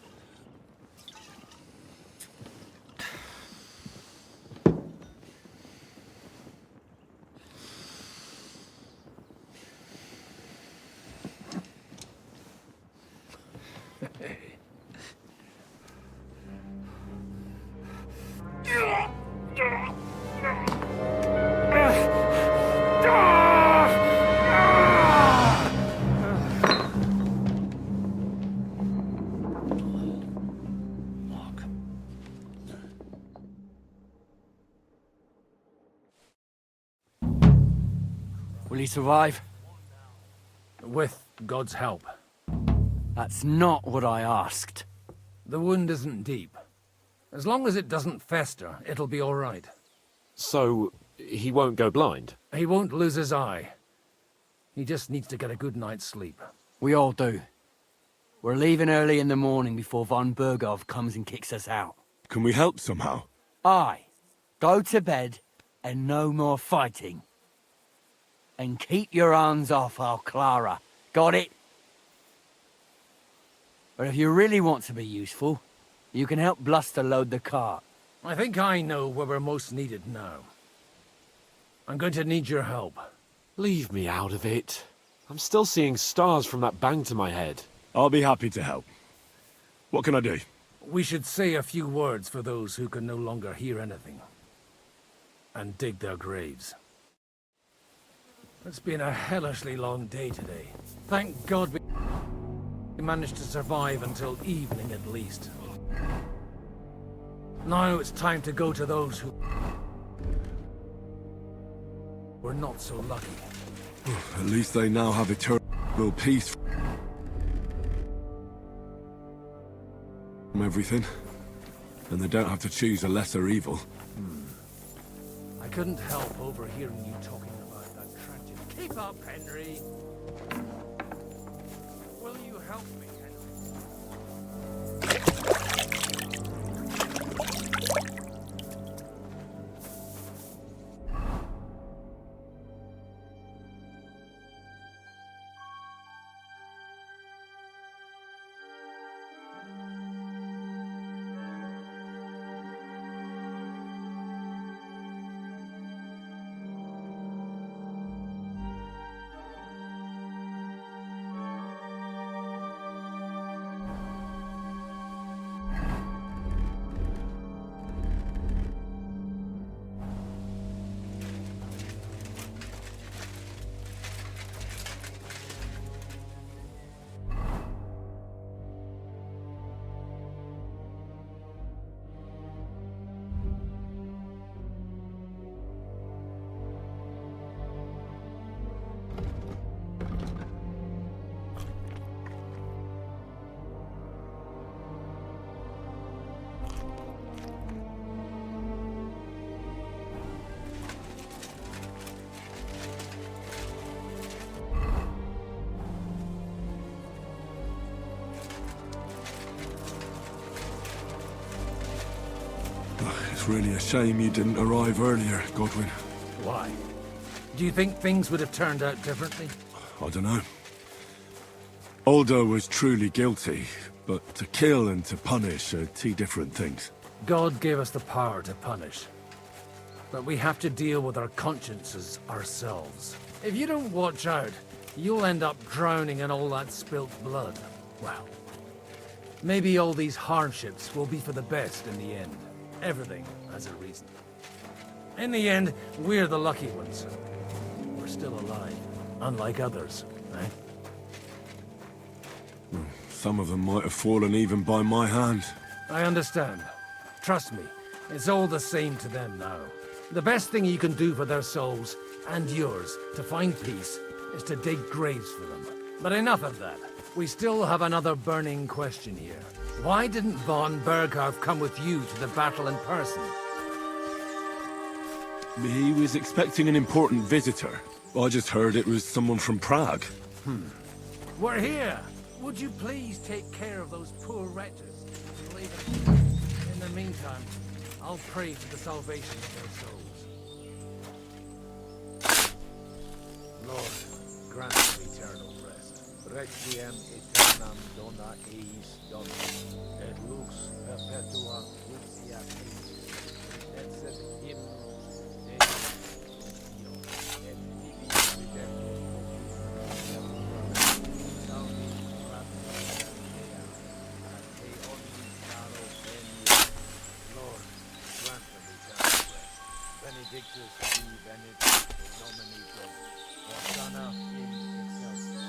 Will he survive? With God's help. That's not what I asked. The wound isn't deep. As long as it doesn't fester, it'll be all right. So, he won't go blind? He won't lose his eye. He just needs to get a good night's sleep. We all do. We're leaving early in the morning before von Bergov comes and kicks us out. Can we help somehow? Aye. Go to bed and no more fighting. And keep your hands off our Clara. Got it? But if you really want to be useful, you can help Bluster load the cart. I think I know where we're most needed now. I'm going to need your help. Leave me out of it. I'm still seeing stars from that bang to my head. I'll be happy to help. What can I do? We should say a few words for those who can no longer hear anything. And dig their graves. It's been a hellishly long day today. Thank God we managed to survive until evening at least. Now it's time to go to those who were not so lucky. At least they now have eternal peace from everything. And they don't have to choose a lesser evil. I couldn't help overhearing you talking about that tragedy. Keep up, Henry! Will you help me, It's really a shame you didn't arrive earlier, Godwin. Why? Do you think things would have turned out differently? I don't know. Aldo was truly guilty, but to kill and to punish are two different things. God gave us the power to punish. But we have to deal with our consciences ourselves. If you don't watch out, you'll end up drowning in all that spilt blood. Well, maybe all these hardships will be for the best in the end. Everything has a reason. In the end, we're the lucky ones. We're still alive, unlike others, eh? Some of them might have fallen even by my hand. I understand. Trust me, it's all the same to them now. The best thing you can do for their souls, and yours, to find peace, is to dig graves for them. But enough of that. We still have another burning question here. Why didn't von Bergov come with you to the battle in person? He was expecting an important visitor. I just heard it was someone from Prague. We're here! Would you please take care of those poor wretches and leave them? In the meantime, I'll pray for the salvation of their souls. Lord, grant them eternal rest. Requiem aeternam dona eis Dominus, et lux perpetua lucia Christi, et sed hymnus Dei, et vivis Lord, grant them eternal rest. Benedictus qui venit in nomine Domini, Hosanna in excelsis.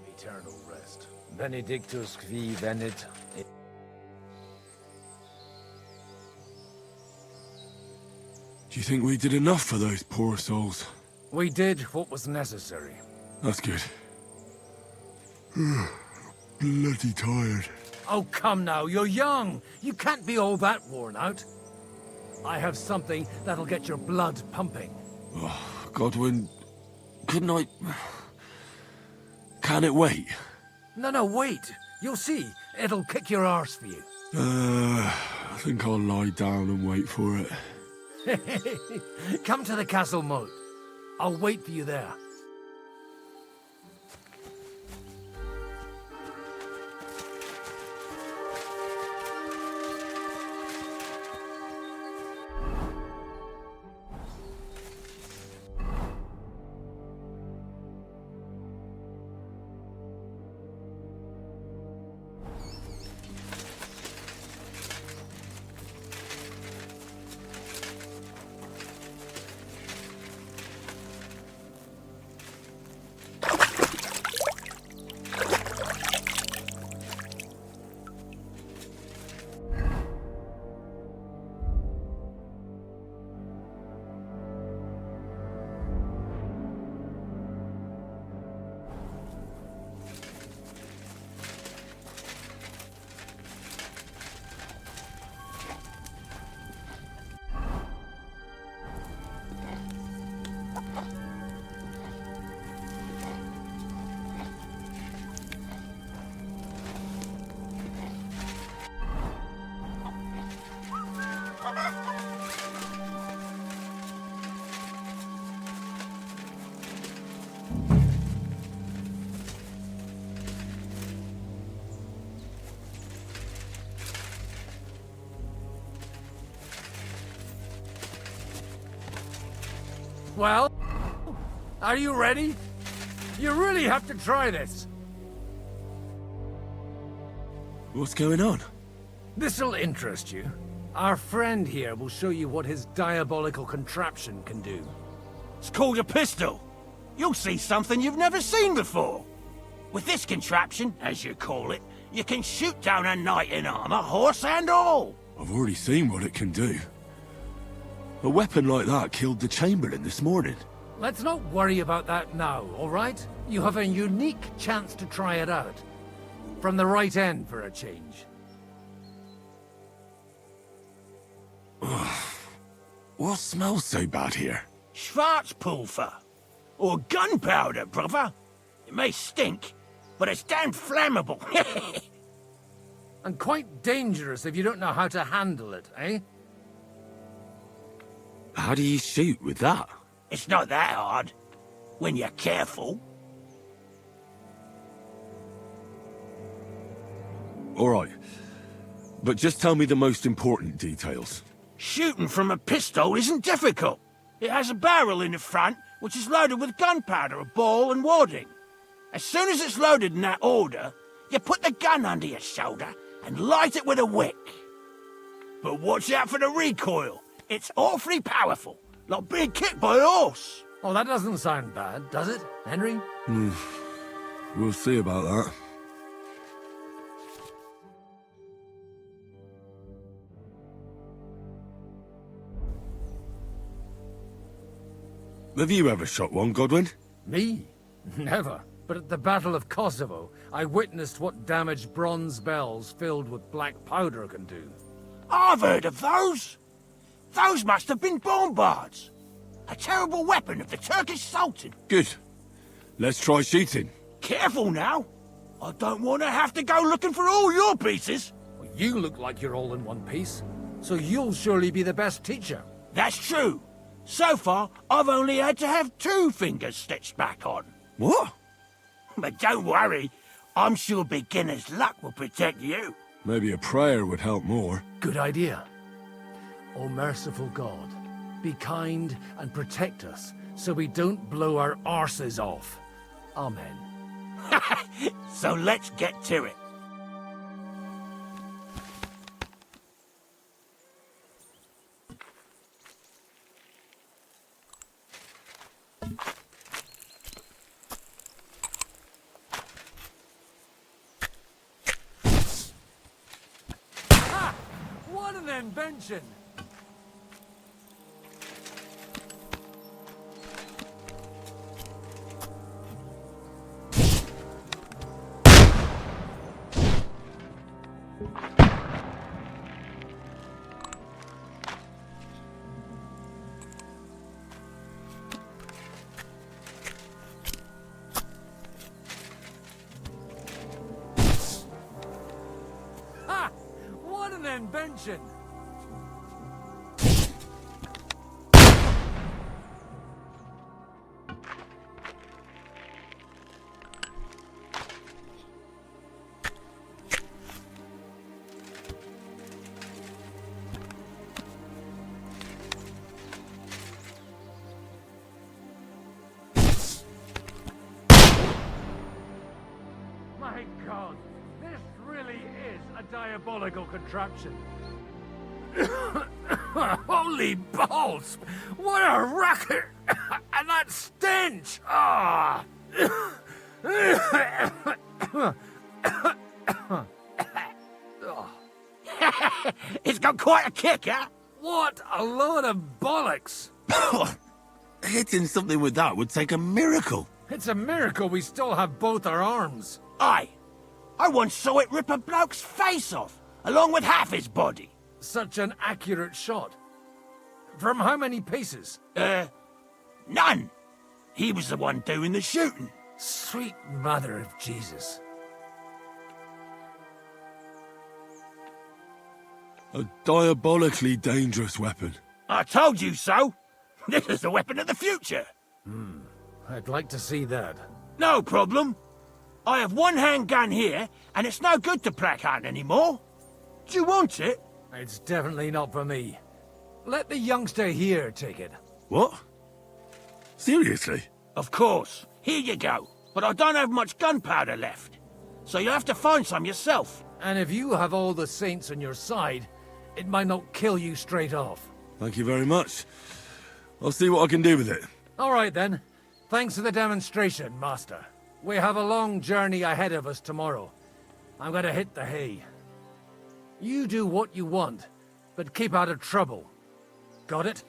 Eternal rest. Benedictus qui venit. Do you think we did enough for those poor souls? We did what was necessary. That's good. Bloody tired. Oh, come now, you're young. You can't be all that worn out. I have something that'll get your blood pumping. Oh, Godwin, couldn't I... Can it wait? No, wait. You'll see. It'll kick your arse for you. I think I'll lie down and wait for it. Come to the castle moat. I'll wait for you there. Well, are you ready? You really have to try this. What's going on? This'll interest you. Our friend here will show you what his diabolical contraption can do. It's called a pistol. You'll see something you've never seen before. With this contraption, as you call it, you can shoot down a knight in armor, horse and all. I've already seen what it can do. A weapon like that killed the Chamberlain this morning. Let's not worry about that now, all right? You have a unique chance to try it out. From the right end for a change. What smells so bad here? Schwarzpulver. Or gunpowder, brother. It may stink, but it's damn flammable. And quite dangerous if you don't know how to handle it, eh? How do you shoot with that? It's not that hard, when you're careful. Alright, but just tell me the most important details. Shooting from a pistol isn't difficult. It has a barrel in the front, which is loaded with gunpowder, a ball and wadding. As soon as it's loaded in that order, you put the gun under your shoulder and light it with a wick. But watch out for the recoil. It's awfully powerful, like being kicked by a horse. Oh, that doesn't sound bad, does it, Henry? We'll see about that. Have you ever shot one, Godwin? Me? Never. But at the Battle of Kosovo, I witnessed what damage bronze bells filled with black powder can do. I've heard of those. Those must have been bombards. A terrible weapon of the Turkish Sultan. Good. Let's try shooting. Careful now. I don't want to have to go looking for all your pieces. Well, you look like you're all in one piece, so you'll surely be the best teacher. That's true. So far, I've only had to have 2 fingers stitched back on. What? But don't worry. I'm sure beginner's luck will protect you. Maybe a prayer would help more. Good idea. O merciful God, be kind and protect us so we don't blow our arses off. Amen. So let's get to it. invention! Ha! What an invention! My God, this really is a diabolical contraption. Holy balls! What a racket! And that stench! Ah! It's got quite a kick, huh? What a load of bollocks! Hitting something with that would take a miracle. It's a miracle we still have both our arms. Aye. I once saw it rip a bloke's face off, along with half his body. Such an accurate shot. From how many paces? None. He was the one doing the shooting. Sweet mother of Jesus. A diabolically dangerous weapon. I told you so. This is the weapon of the future. I'd like to see that. No problem. I have one handgun here, and it's no good to Blackhand anymore. Do you want it? It's definitely not for me. Let the youngster here take it. What? Seriously? Of course. Here you go. But I don't have much gunpowder left. So you'll have to find some yourself. And if you have all the saints on your side, it might not kill you straight off. Thank you very much. I'll see what I can do with it. All right then. Thanks for the demonstration, Master. We have a long journey ahead of us tomorrow. I'm gonna hit the hay. You do what you want, but keep out of trouble. Got it?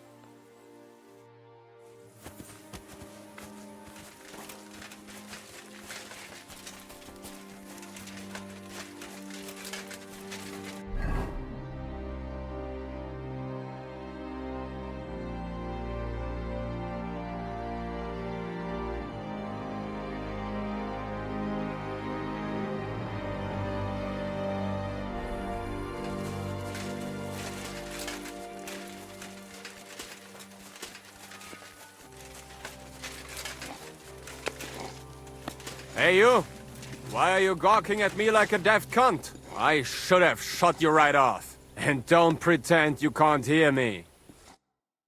Hey, you! Why are you gawking at me like a daft cunt? I should have shot you right off. And don't pretend you can't hear me.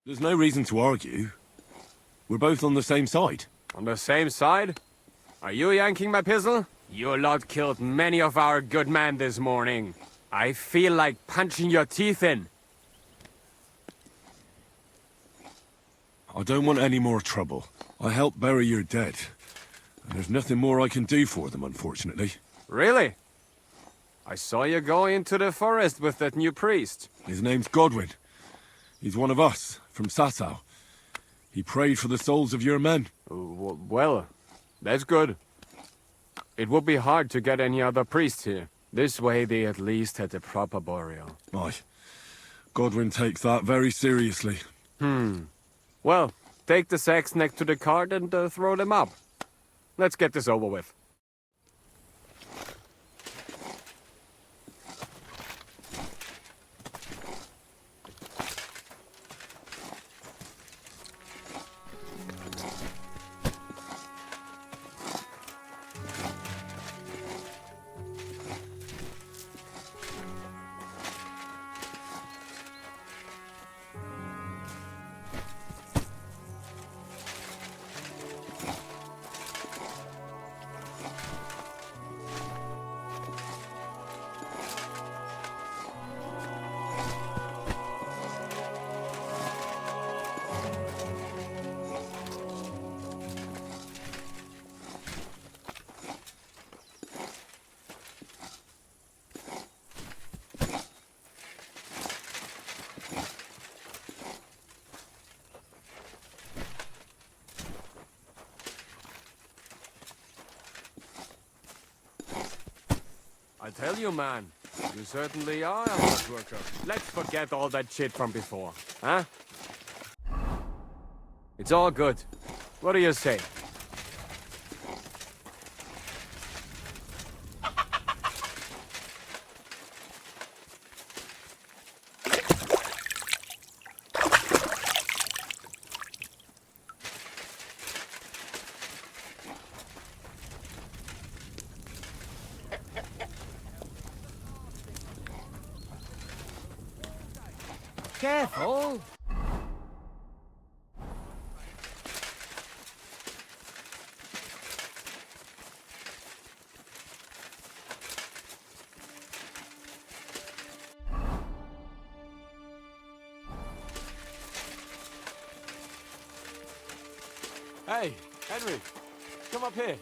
There's no reason to argue. We're both on the same side. On the same side? Are you yanking my pistol? You lot killed many of our good men this morning. I feel like punching your teeth in. I don't want any more trouble. I helped bury your dead. And there's nothing more I can do for them, unfortunately. Really? I saw you go into the forest with that new priest. His name's Godwin. He's one of us, from Sasau. He prayed for the souls of your men. Well, that's good. It would be hard to get any other priests here. This way they at least had a proper burial. Aye. Godwin takes that very seriously. Well, take the sacks next to the cart and throw them up. Let's get this over with. I tell you, man, you certainly are a hard worker. Let's forget all that shit from before, huh? It's all good. What do you say? Careful! Hey, Henry, come up here.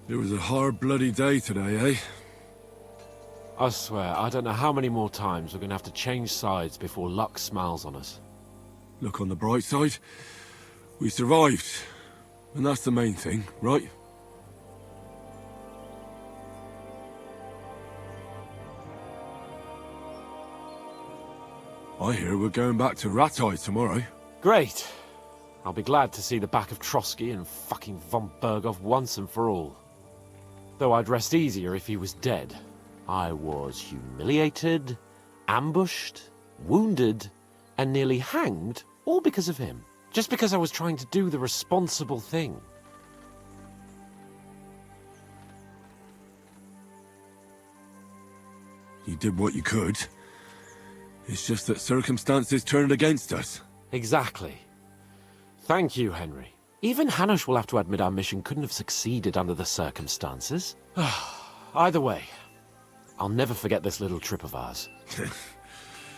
It was a hard bloody day today, eh? I swear, I don't know how many more times we're gonna have to change sides before luck smiles on us. Look on the bright side. We survived. And that's the main thing, right? I hear we're going back to Ratai tomorrow. Great. I'll be glad to see the back of Trotsky and fucking von Berghoff once and for all. Though I'd rest easier if he was dead. I was humiliated, ambushed, wounded, and nearly hanged, all because of him. Just because I was trying to do the responsible thing. You did what you could. It's just that circumstances turned against us. Exactly. Thank you, Henry. Even Hanush will have to admit our mission couldn't have succeeded under the circumstances. Either way, I'll never forget this little trip of ours.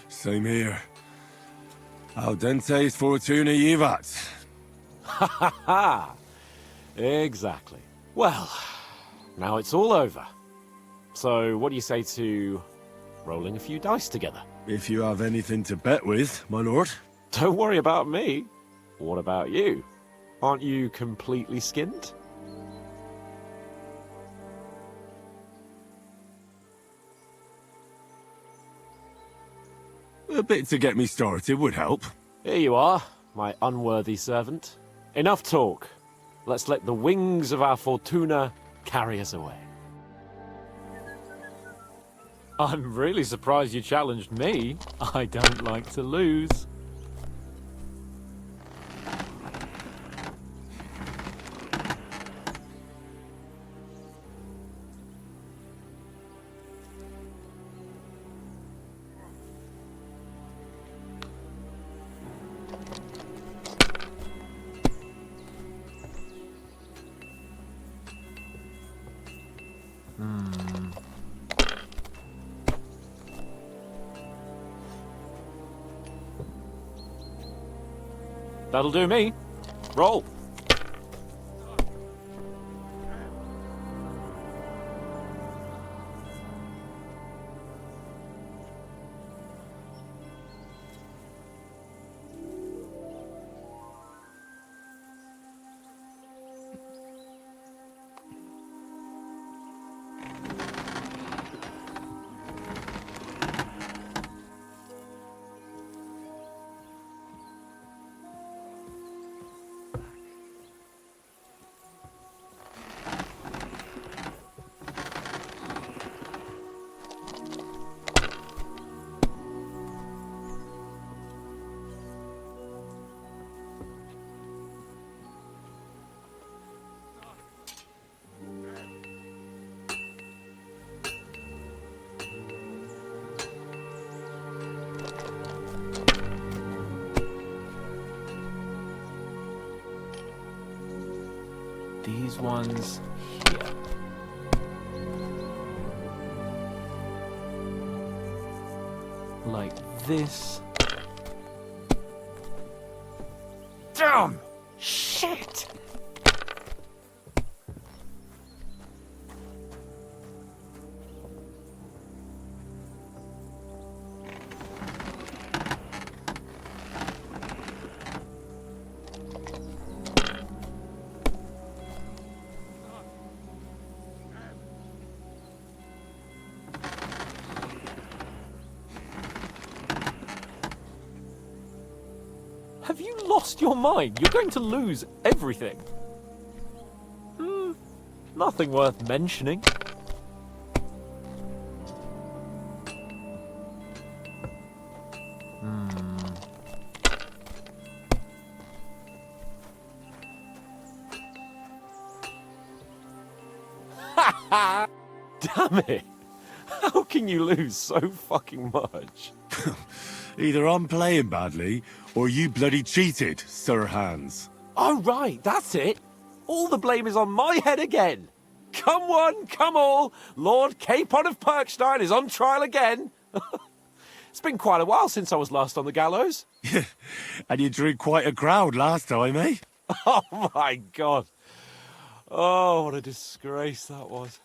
Same here. Al dentes fortuna jivat. Ha ha ha! Exactly. Well, now it's all over. So, what do you say to rolling a few dice together? If you have anything to bet with, my lord. Don't worry about me. What about you? Aren't you completely skinned? A bit to get me started would help. Here you are, my unworthy servant. Enough talk. Let's let the wings of our Fortuna carry us away. I'm really surprised you challenged me. I don't like to lose. That'll do me. Roll. These ones here. Like this. Damn! Shit! Have you lost your mind? You're going to lose everything. Nothing worth mentioning. Damn it! How can you lose so fucking much? Either I'm playing badly, or you bloody cheated, Sir Hans. Oh, right, that's it. All the blame is on my head again. Come one, come all. Lord Capon of Perkstein is on trial again. It's been quite a while since I was last on the gallows. And you drew quite a crowd last time, eh? Oh, my God. Oh, what a disgrace that was.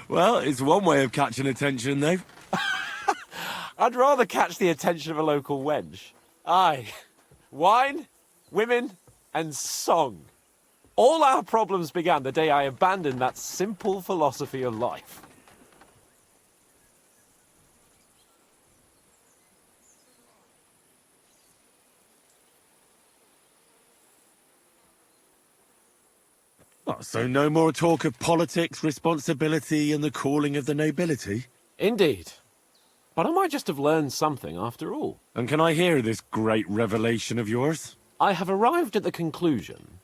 Well, it's one way of catching attention, though. I'd rather catch the attention of a local wench. Aye. Wine, women, and song. All our problems began the day I abandoned that simple philosophy of life. Oh, so no more talk of politics, responsibility, and the calling of the nobility? Indeed. But I might just have learned something after all. And can I hear this great revelation of yours? I have arrived at the conclusion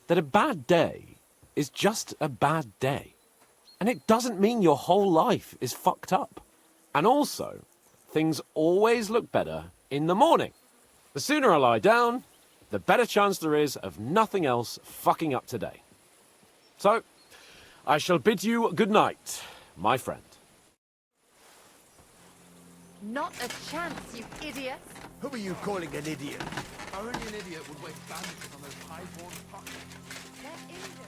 that a bad day is just a bad day. And it doesn't mean your whole life is fucked up. And also, things always look better in the morning. The sooner I lie down, the better chance there is of nothing else fucking up today. So, I shall bid you good night, my friend. Not a chance, you idiot! Who are you calling an idiot? Only an idiot would waste bandages on those high-born fuckers. They're injured.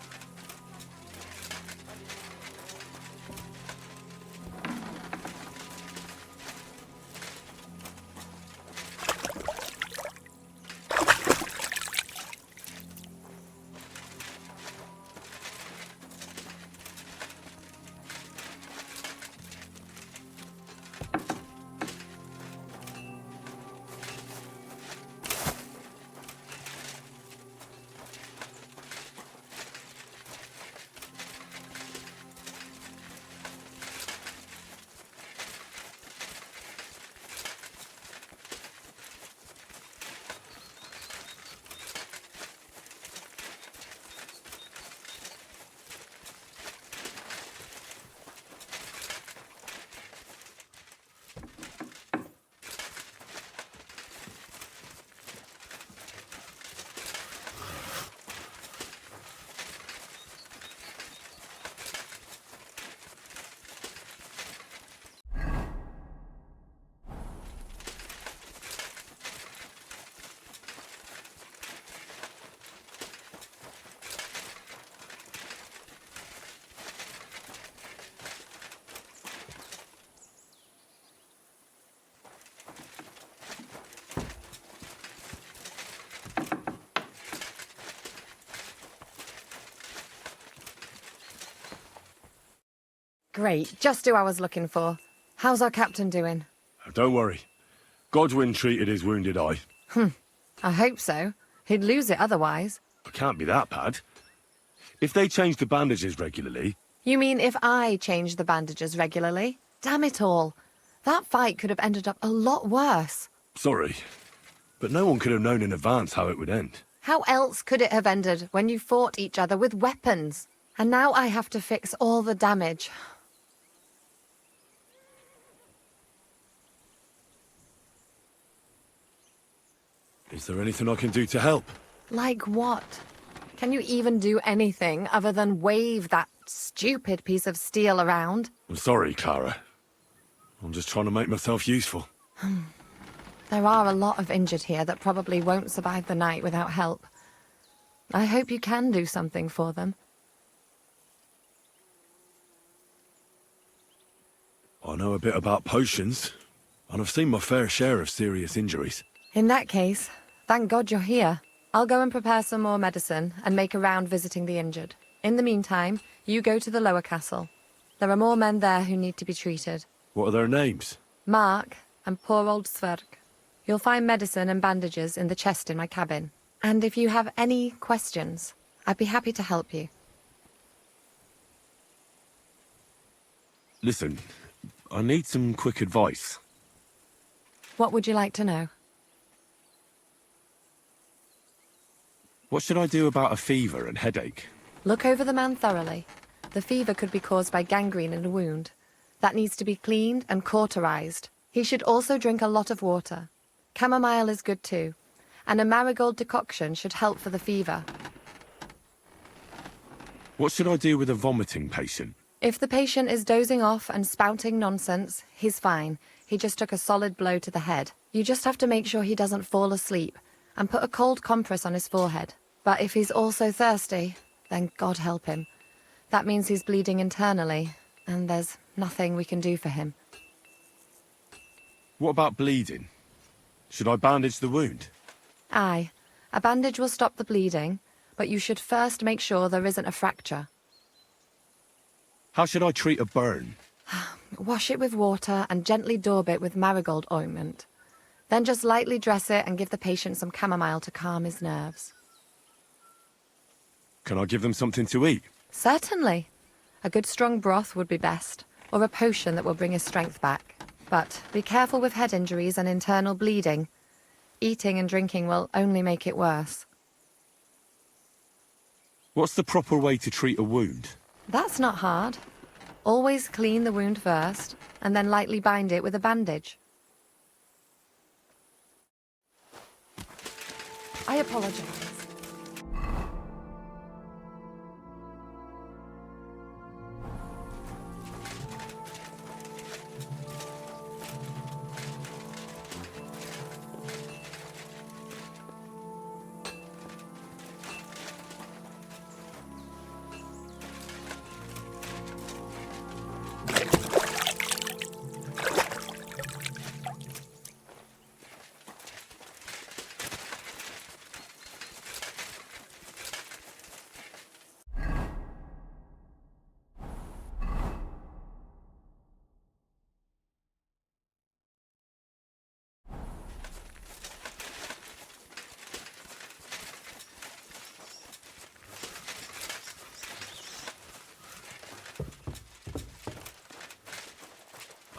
Great, just who I was looking for. How's our captain doing? Don't worry. Godwin treated his wounded eye. I hope so. He'd lose it otherwise. It can't be that bad. If they change the bandages regularly... You mean if I change the bandages regularly? Damn it all. That fight could have ended up a lot worse. Sorry, but no one could have known in advance how it would end. How else could it have ended when you fought each other with weapons? And now I have to fix all the damage. Is there anything I can do to help? Like what? Can you even do anything other than wave that stupid piece of steel around? I'm sorry, Clara. I'm just trying to make myself useful. There are a lot of injured here that probably won't survive the night without help. I hope you can do something for them. I know a bit about potions, and I've seen my fair share of serious injuries. In that case, thank God you're here. I'll go and prepare some more medicine and make a round visiting the injured. In the meantime, you go to the lower castle. There are more men there who need to be treated. What are their names? Mark and poor old Sverk. You'll find medicine and bandages in the chest in my cabin. And if you have any questions, I'd be happy to help you. Listen, I need some quick advice. What would you like to know? What should I do about a fever and headache? Look over the man thoroughly. The fever could be caused by gangrene in a wound. That needs to be cleaned and cauterized. He should also drink a lot of water. Chamomile is good too, and a marigold decoction should help for the fever. What should I do with a vomiting patient? If the patient is dozing off and spouting nonsense, he's fine. He just took a solid blow to the head. You just have to make sure he doesn't fall asleep, and put a cold compress on his forehead. But if he's also thirsty, then God help him. That means he's bleeding internally, and there's nothing we can do for him. What about bleeding? Should I bandage the wound? Aye. A bandage will stop the bleeding, but you should first make sure there isn't a fracture. How should I treat a burn? Wash it with water and gently daub it with marigold ointment. Then just lightly dress it and give the patient some chamomile to calm his nerves. Can I give them something to eat? Certainly. A good strong broth would be best, or a potion that will bring his strength back. But be careful with head injuries and internal bleeding. Eating and drinking will only make it worse. What's the proper way to treat a wound? That's not hard. Always clean the wound first, and then lightly bind it with a bandage. I apologize.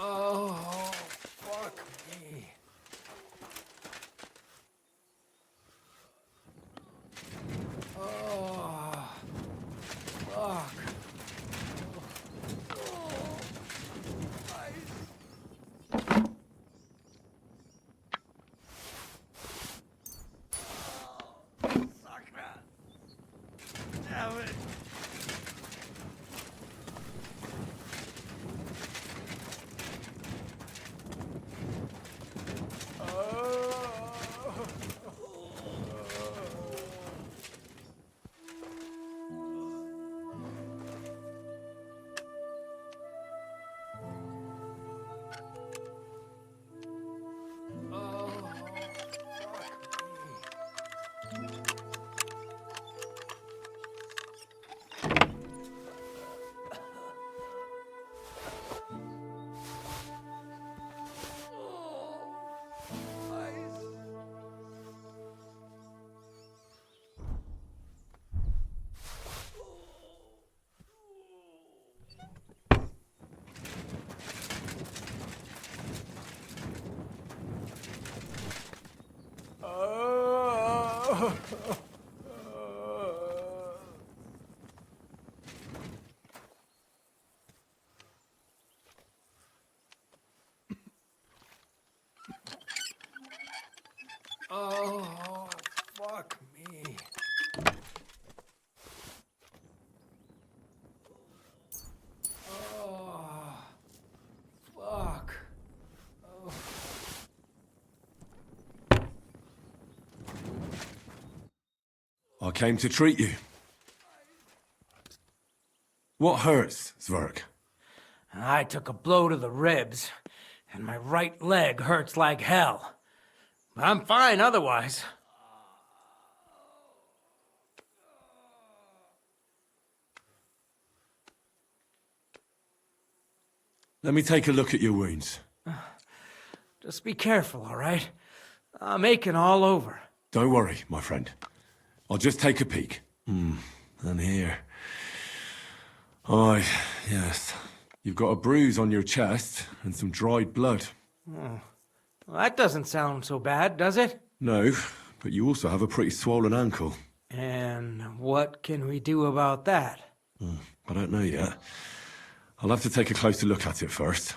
Oh, fuck me. Oh, fuck. Damn it. Oh, fuck me. Oh, fuck. Oh. I came to treat you. What hurts, Zwerg? I took a blow to the ribs, and my right leg hurts like hell. I'm fine otherwise. Let me take a look at your wounds. Just be careful, all right? I'm aching all over. Don't worry, my friend. I'll just take a peek. And here. Aye, yes. You've got a bruise on your chest and some dried blood. Oh. Well, that doesn't sound so bad, does it? No, but you also have a pretty swollen ankle. And what can we do about that? I don't know yet. I'll have to take a closer look at it first.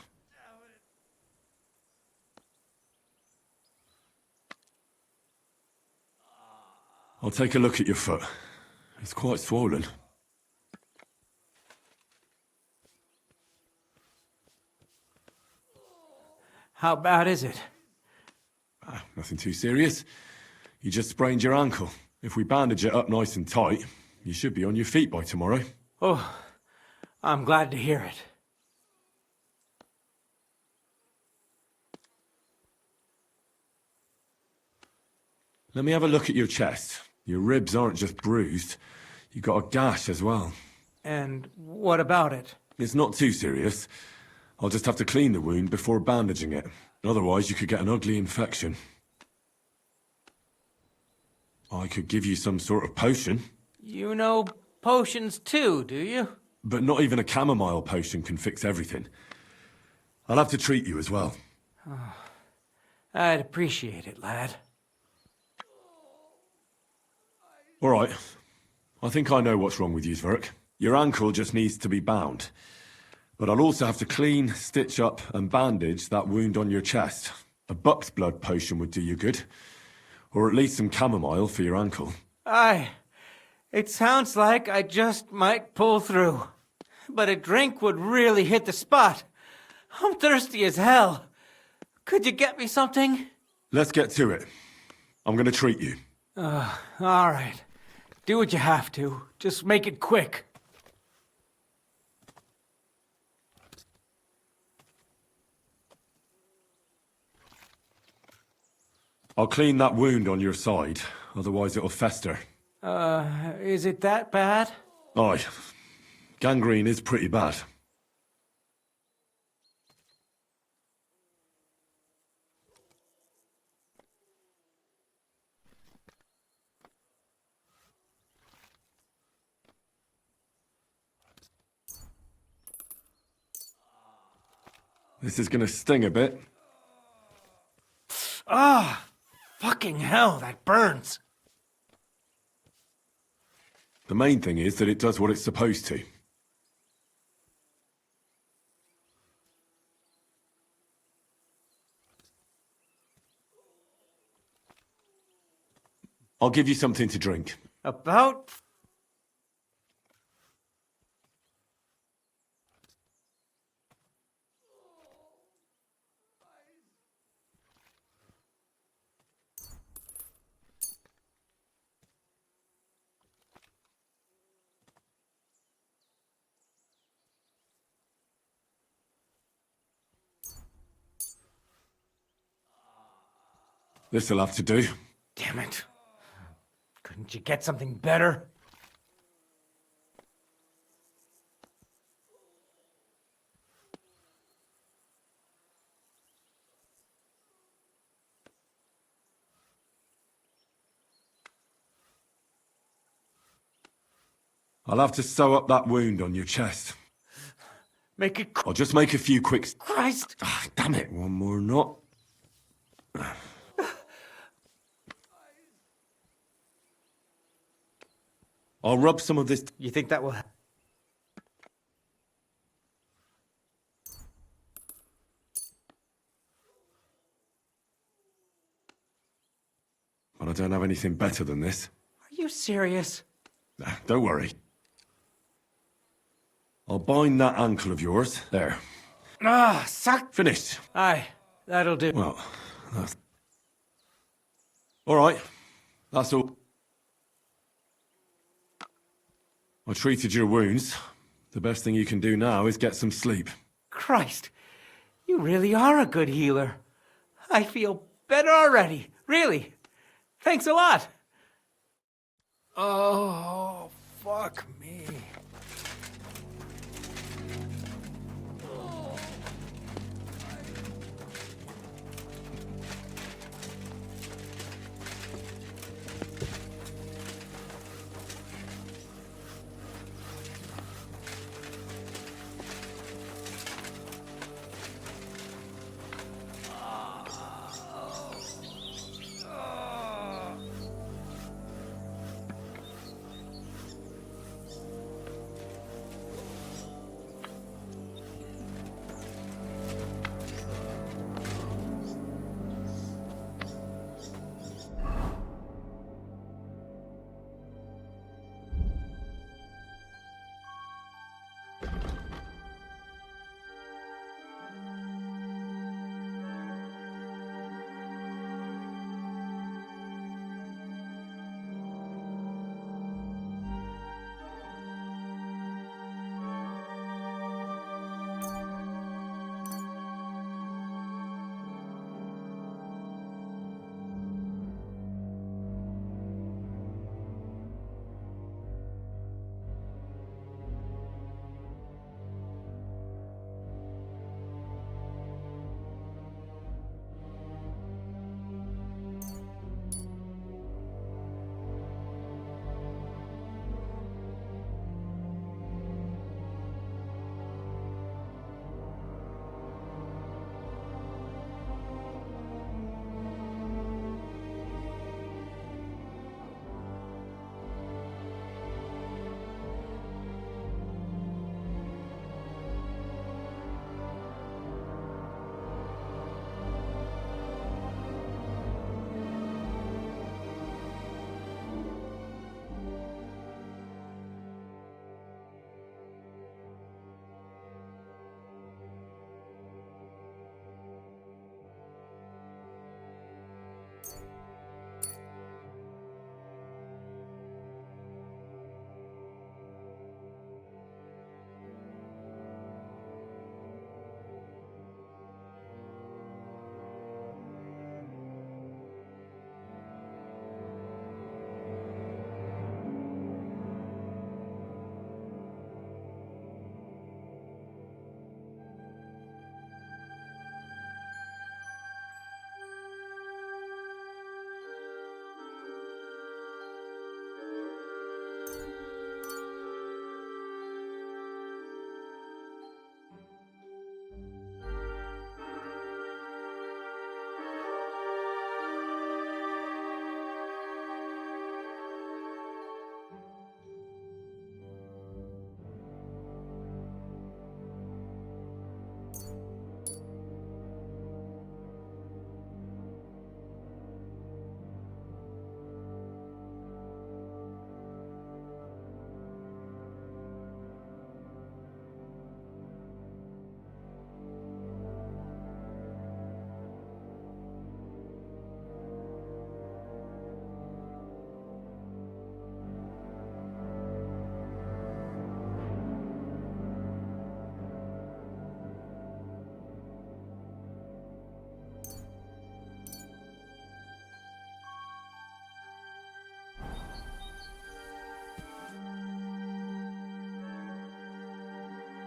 I'll take a look at your foot. It's quite swollen. How bad is it? Nothing too serious. You just sprained your ankle. If we bandage it up nice and tight, you should be on your feet by tomorrow. Oh, I'm glad to hear it. Let me have a look at your chest. Your ribs aren't just bruised. You've got a gash as well. And what about it? It's not too serious. I'll just have to clean the wound before bandaging it. Otherwise, you could get an ugly infection. I could give you some sort of potion. You know potions too, do you? But not even a chamomile potion can fix everything. I'll have to treat you as well. Oh, I'd appreciate it, lad. All right. I think I know what's wrong with you, Sihenk. Your ankle just needs to be bound. But I'll also have to clean, stitch up, and bandage that wound on your chest. A buck's blood potion would do you good. Or at least some chamomile for your ankle. Aye. It sounds like I just might pull through. But a drink would really hit the spot. I'm thirsty as hell. Could you get me something? Let's get to it. I'm gonna treat you. All right. Do what you have to. Just make it quick. I'll clean that wound on your side, otherwise it'll fester. Is it that bad? Aye. Gangrene is pretty bad. This is gonna sting a bit. Ah! Fucking hell, that burns. The main thing is that it does what it's supposed to. I'll give you something to drink. About? This'll have to do. Damn it. Couldn't you get something better? I'll have to sew up that wound on your chest. Make it... I'll just make a few quick... Christ! Damn it, one more knot. I'll rub some of this... You think that will... But I don't have anything better than this. Are you serious? Don't worry. I'll bind that ankle of yours. There. Ah, suck! Finished. Aye, that'll do. Well, that's... All right. That's all. I treated your wounds. The best thing you can do now is get some sleep. Christ, you really are a good healer. I feel better already, really. Thanks a lot. Oh, fuck me.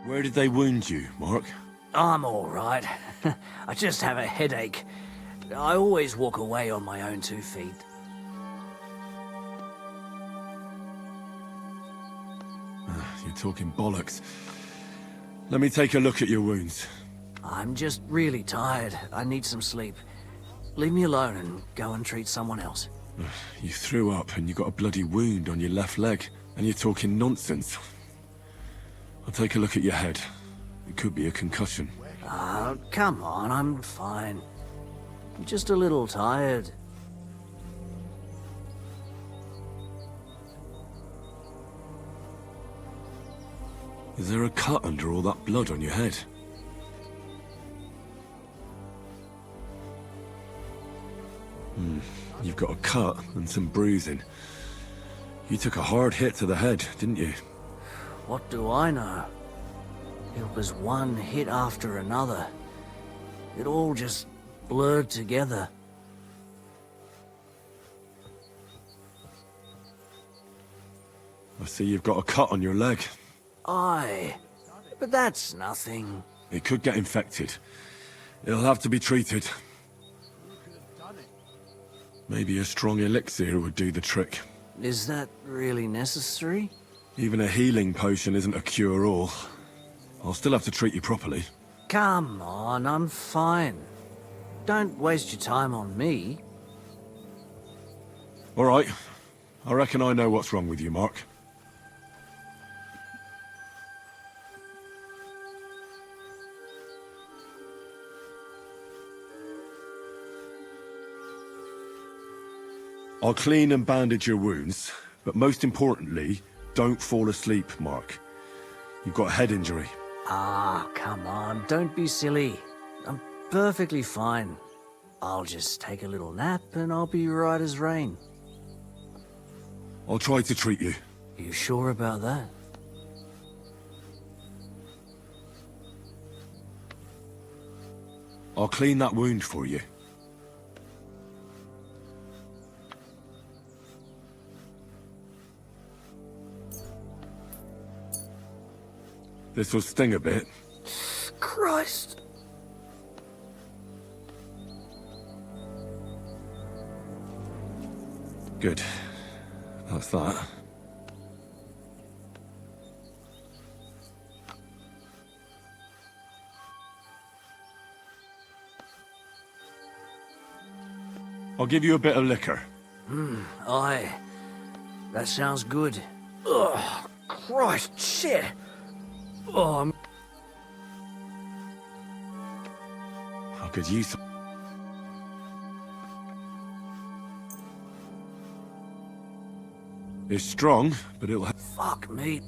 Where did they wound you, Mark? I'm all right. I just have a headache. I always walk away on my own 2 feet. You're talking bollocks. Let me take a look at your wounds. I'm just really tired. I need some sleep. Leave me alone and go and treat someone else. You threw up and you got a bloody wound on your left leg, and you're talking nonsense. I'll take a look at your head. It could be a concussion. Come on, I'm fine. I'm just a little tired. Is there a cut under all that blood on your head? You've got a cut and some bruising. You took a hard hit to the head, didn't you? What do I know? It was one hit after another. It all just blurred together. I see you've got a cut on your leg. Aye, but that's nothing. It could get infected. It'll have to be treated. Maybe a strong elixir would do the trick. Is that really necessary? Even a healing potion isn't a cure-all. I'll still have to treat you properly. Come on, I'm fine. Don't waste your time on me. All right. I reckon I know what's wrong with you, Mark. I'll clean and bandage your wounds, but most importantly, don't fall asleep, Mark. You've got a head injury. Come on, don't be silly. I'm perfectly fine. I'll just take a little nap and I'll be right as rain. I'll try to treat you. You sure about that? I'll clean that wound for you. This will sting a bit. Christ. Good. That's that. I'll give you a bit of liquor. Aye. That sounds good. Ugh, Christ, shit. Oh, I could use some. It's strong, but it'll... Fuck me.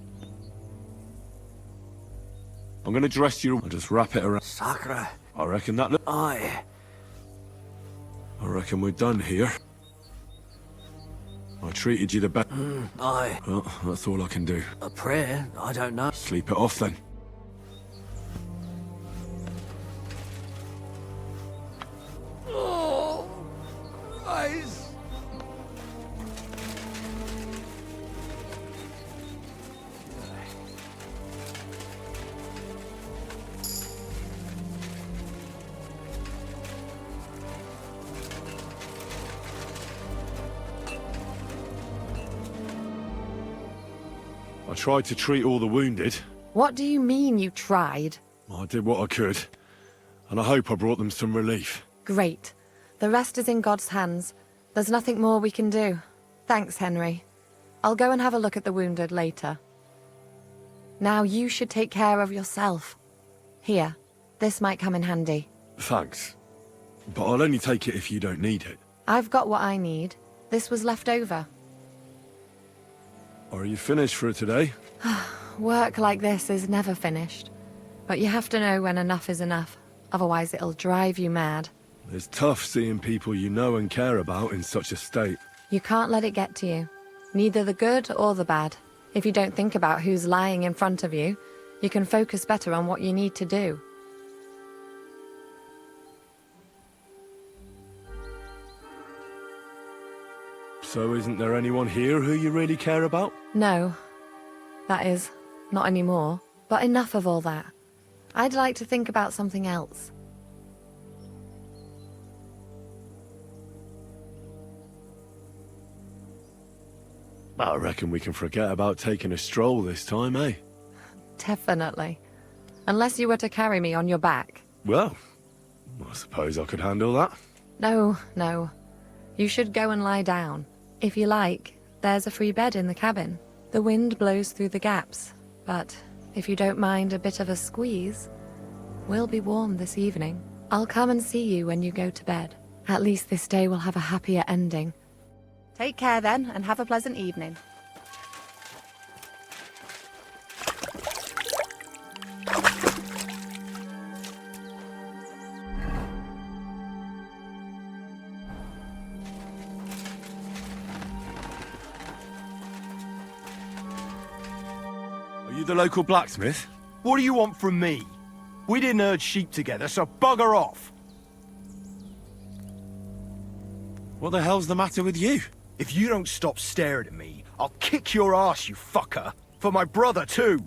I'm gonna dress you. I'll just wrap it around. Sacre. I reckon that... Aye. I reckon we're done here. I treated you the best. Aye. Well, that's all I can do. A prayer? I don't know. Sleep it off then. Oh, Christ. I tried to treat all the wounded. What do you mean you tried? I did what I could, and I hope I brought them some relief. Great. The rest is in God's hands. There's nothing more we can do. Thanks, Henry. I'll go and have a look at the wounded later. Now you should take care of yourself. Here, this might come in handy. Thanks. But I'll only take it if you don't need it. I've got what I need. This was left over. Are you finished for today? Work like this is never finished. But you have to know when enough is enough. Otherwise it'll drive you mad. It's tough seeing people you know and care about in such a state. You can't let it get to you. Neither the good or the bad. If you don't think about who's lying in front of you, you can focus better on what you need to do. So isn't there anyone here who you really care about? No. That is, not anymore. But enough of all that. I'd like to think about something else. I reckon we can forget about taking a stroll this time, eh? Definitely. Unless you were to carry me on your back. Well, I suppose I could handle that. No, no. You should go and lie down. If you like, there's a free bed in the cabin. The wind blows through the gaps, but if you don't mind a bit of a squeeze, we'll be warm this evening. I'll come and see you when you go to bed. At least this day will have a happier ending. Take care then, and have a pleasant evening. Are you the local blacksmith? What do you want from me? We didn't herd sheep together, so bugger off! What the hell's the matter with you? If you don't stop staring at me, I'll kick your ass, you fucker! For my brother, too!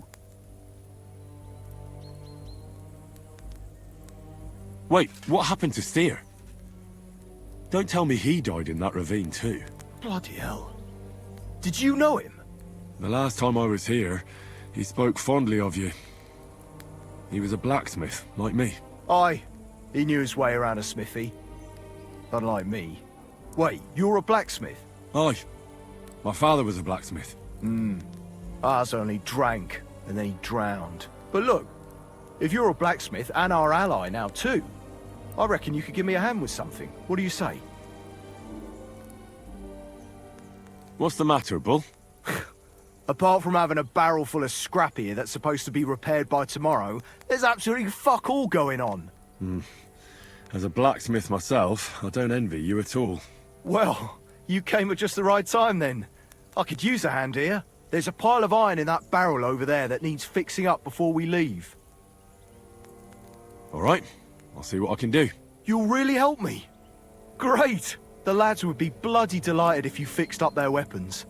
Wait, what happened to Steer? Don't tell me he died in that ravine too. Bloody hell. Did you know him? The last time I was here, he spoke fondly of you. He was a blacksmith, like me. Aye. He knew his way around a smithy. Unlike me. Wait, you're a blacksmith? Aye. My father was a blacksmith. Ours only drank, and then he drowned. But look, if you're a blacksmith and our ally now too, I reckon you could give me a hand with something. What do you say? What's the matter, Bull? Apart from having a barrel full of scrap here that's supposed to be repaired by tomorrow, there's absolutely fuck all going on. As a blacksmith myself, I don't envy you at all. Well, you came at just the right time then. I could use a hand here. There's a pile of iron in that barrel over there that needs fixing up before we leave. All right, I'll see what I can do. You'll really help me? Great! The lads would be bloody delighted if you fixed up their weapons.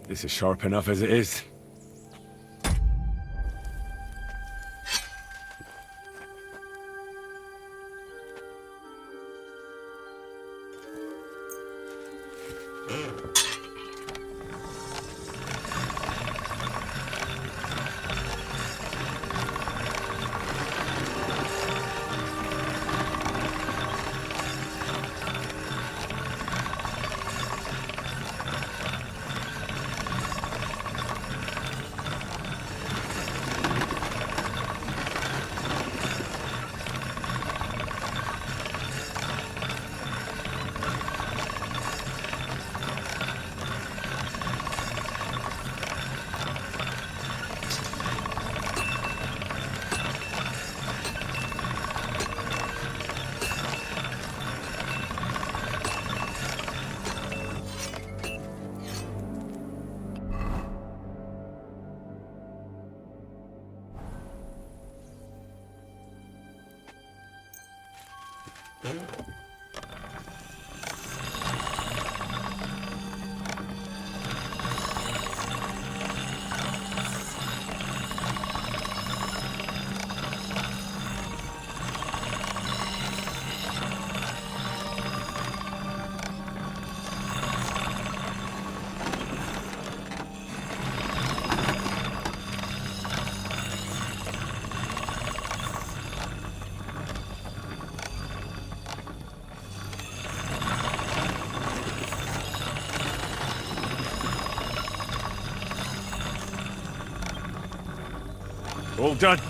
This is sharp enough as it is. All done.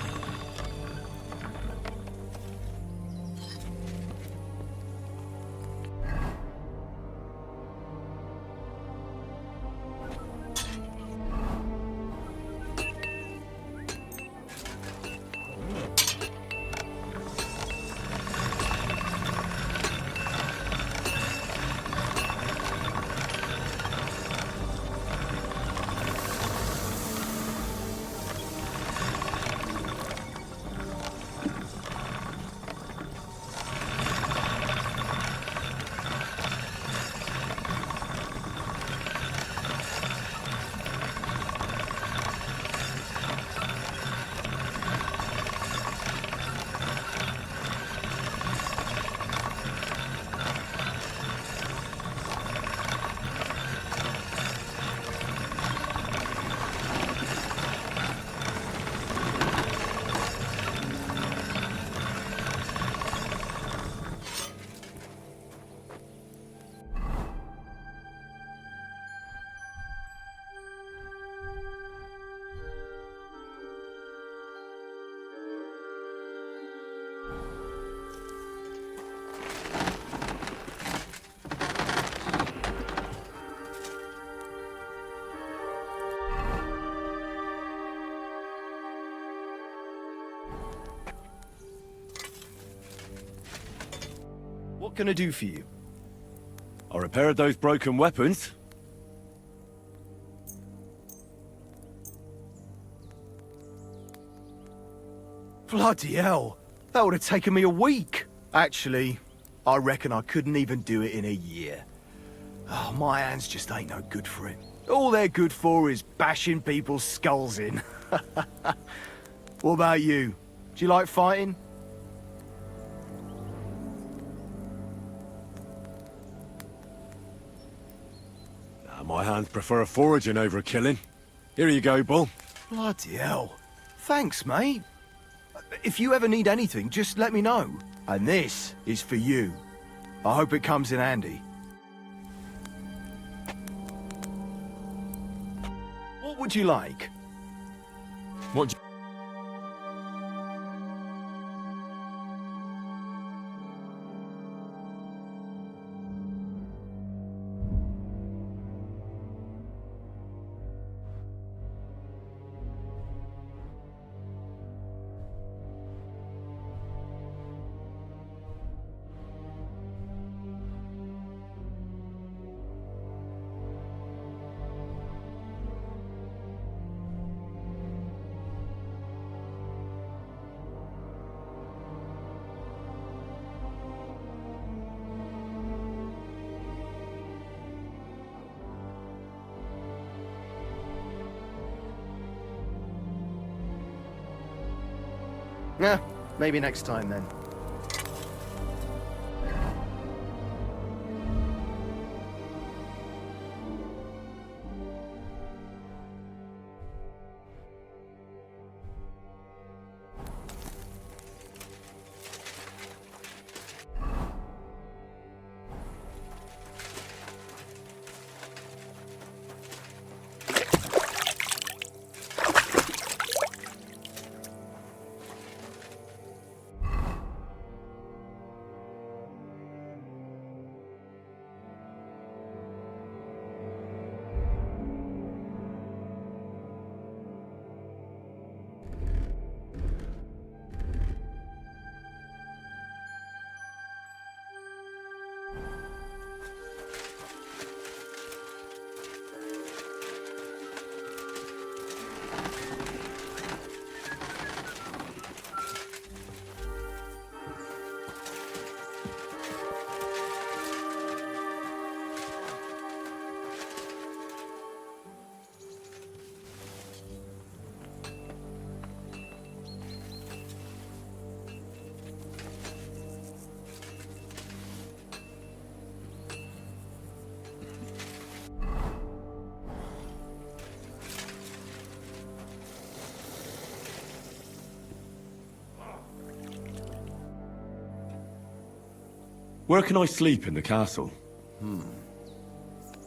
What can I do for you? I repaired those broken weapons. Bloody hell! That would have taken me a week. Actually, I reckon I couldn't even do it in a year. Oh, my hands just ain't no good for it. All they're good for is bashing people's skulls in. What about you? Do you like fighting? My hands prefer foraging over killing. Here you go, Bull. Bloody hell. Thanks, mate. If you ever need anything, just let me know. And this is for you. I hope it comes in handy. What would you like? What? Yeah, maybe next time then. Where can I sleep in the castle?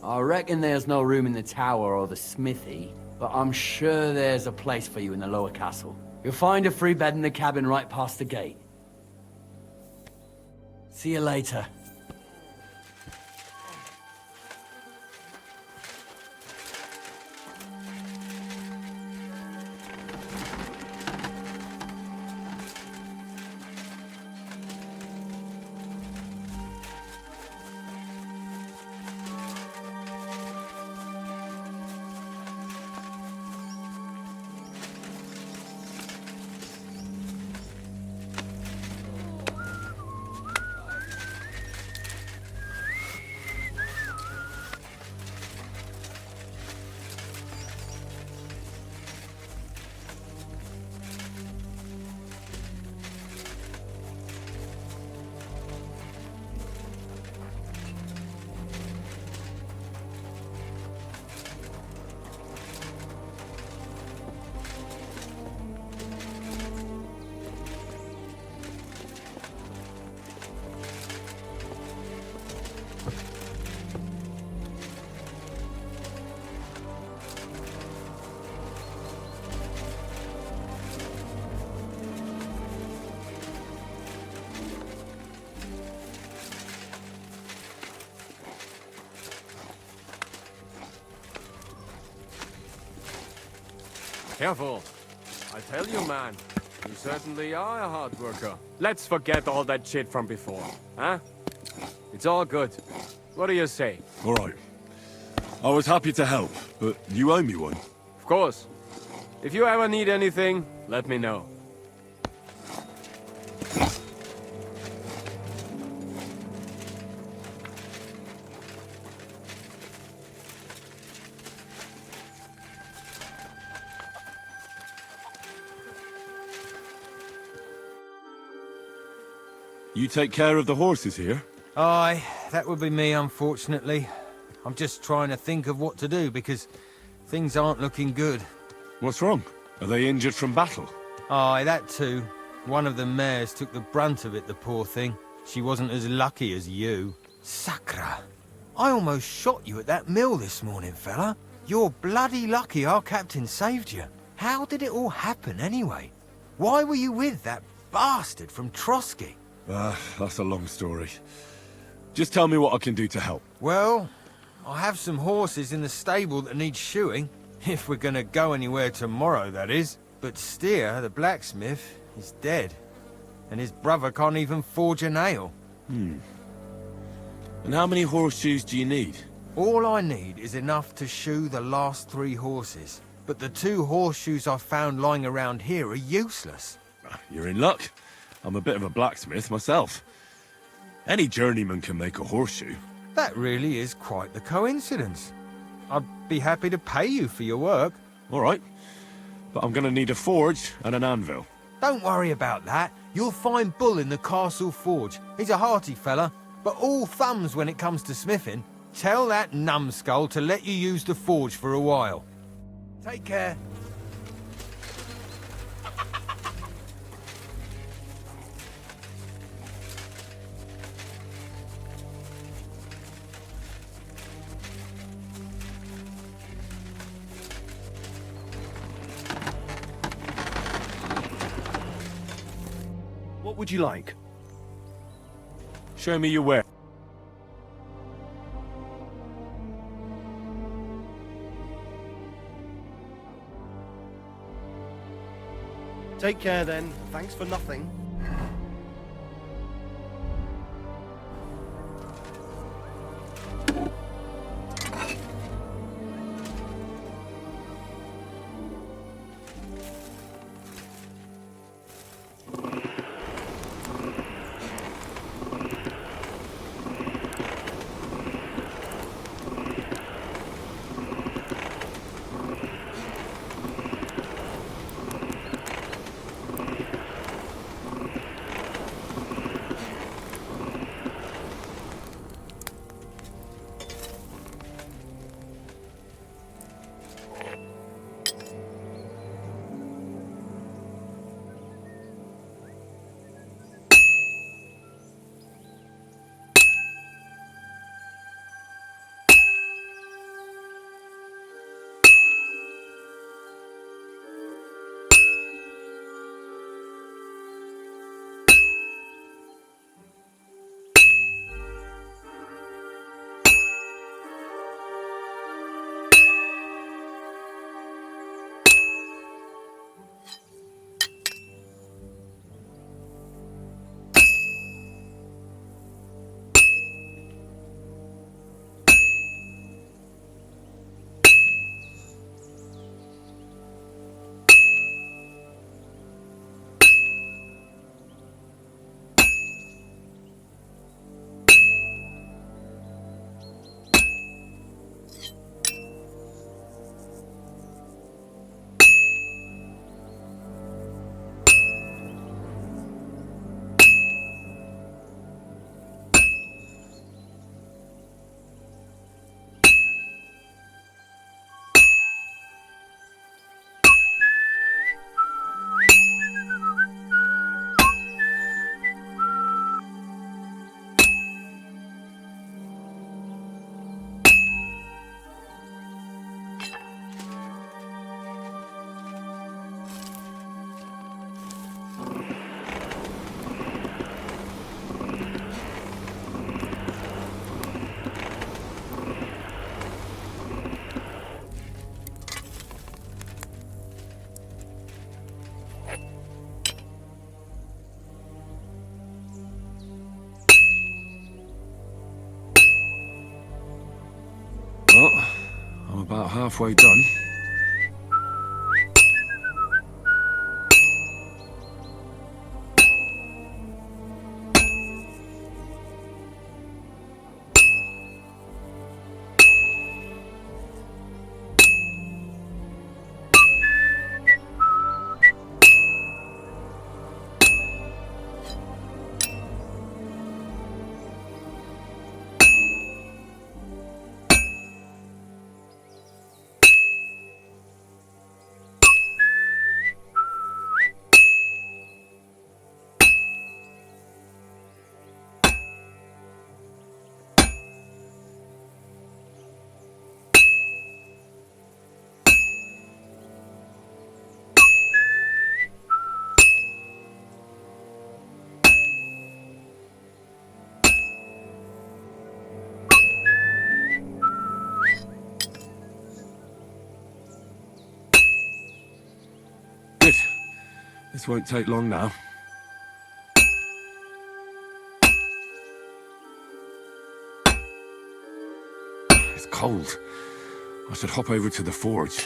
I reckon there's no room in the tower or the smithy, but I'm sure there's a place for you in the lower castle. You'll find a free bed in the cabin right past the gate. See you later. Careful. I tell you, man, you certainly are a hard worker. Let's forget all that shit from before, huh? It's all good. What do you say? All right. I was happy to help, but you owe me one. Of course. If you ever need anything, let me know. You take care of the horses here? Aye, that would be me, unfortunately. I'm just trying to think of what to do, because things aren't looking good. What's wrong? Are they injured from battle? Aye, that too. One of the mares took the brunt of it, the poor thing. She wasn't as lucky as you. Sacra! I almost shot you at that mill this morning, fella. You're bloody lucky our captain saved you. How did it all happen, anyway? Why were you with that bastard from Trotsky? That's a long story. Just tell me what I can do to help. Well, I have some horses in the stable that need shoeing. If we're gonna go anywhere tomorrow, that is. But Steer, the blacksmith, is dead. And his brother can't even forge a nail. And how many horseshoes do you need? All I need is enough to shoe the last 3 horses. But the 2 horseshoes I found lying around here are useless. You're in luck. I'm a bit of a blacksmith myself. Any journeyman can make a horseshoe. That really is quite the coincidence. I'd be happy to pay you for your work. All right. But I'm gonna need a forge and an anvil. Don't worry about that. You'll find Bull in the castle forge. He's a hearty fella, but all thumbs when it comes to smithing. Tell that numbskull to let you use the forge for a while. Take care. What would you like? Show me your way. Take care then. Thanks for nothing. Well, I'm about halfway done. Good. This won't take long now. It's cold. I should hop over to the forge.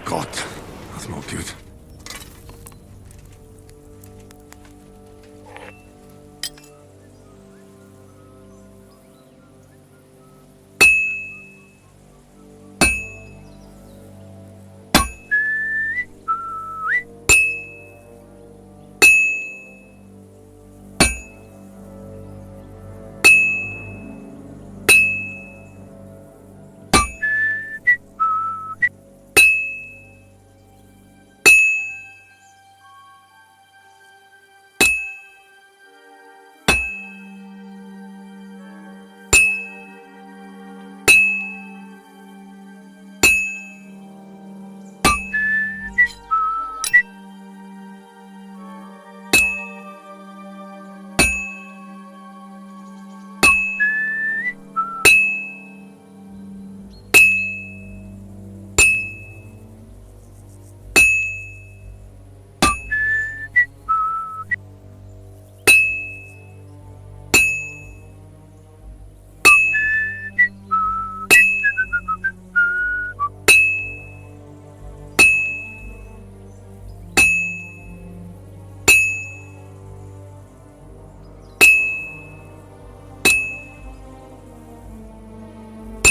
Herrgott. That's not good.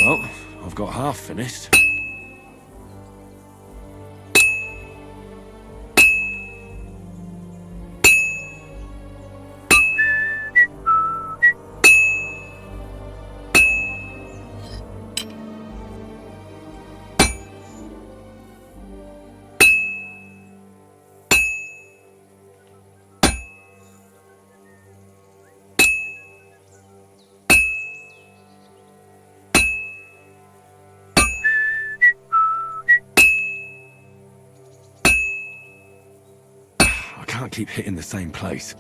Well, I've got half finished. I can't keep hitting the same place.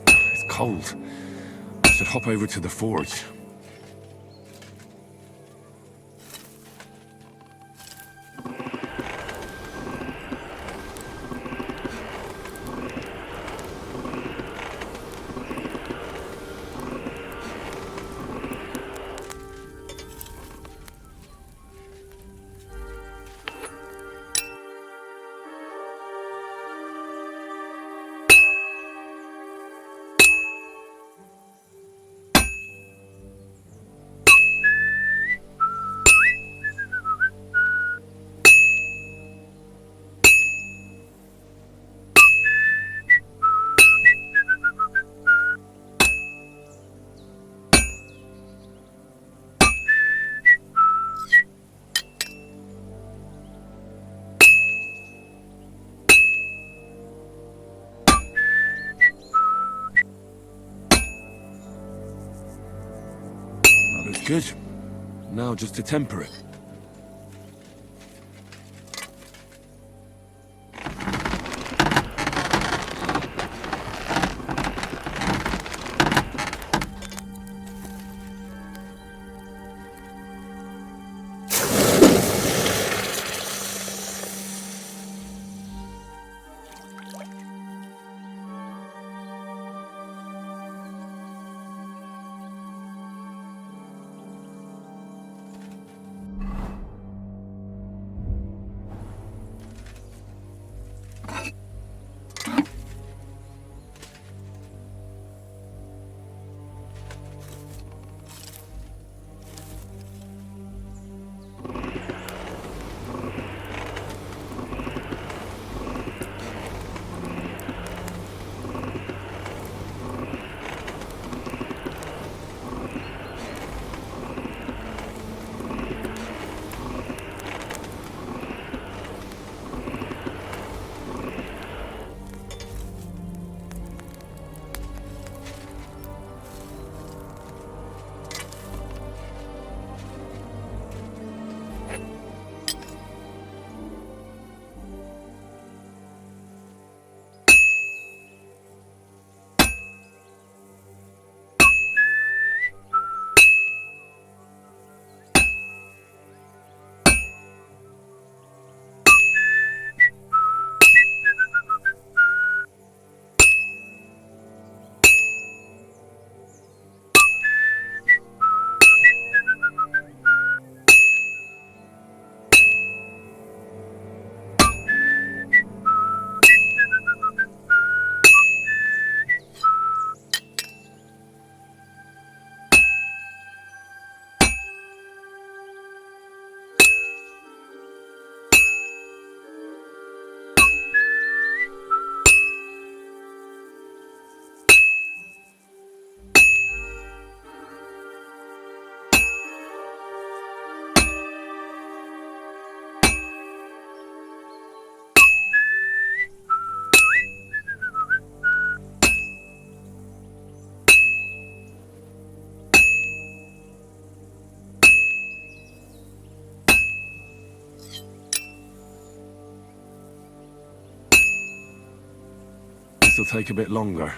It's cold. I should hop over to the forge. Good. Now just to temper it. this'll take a bit longer.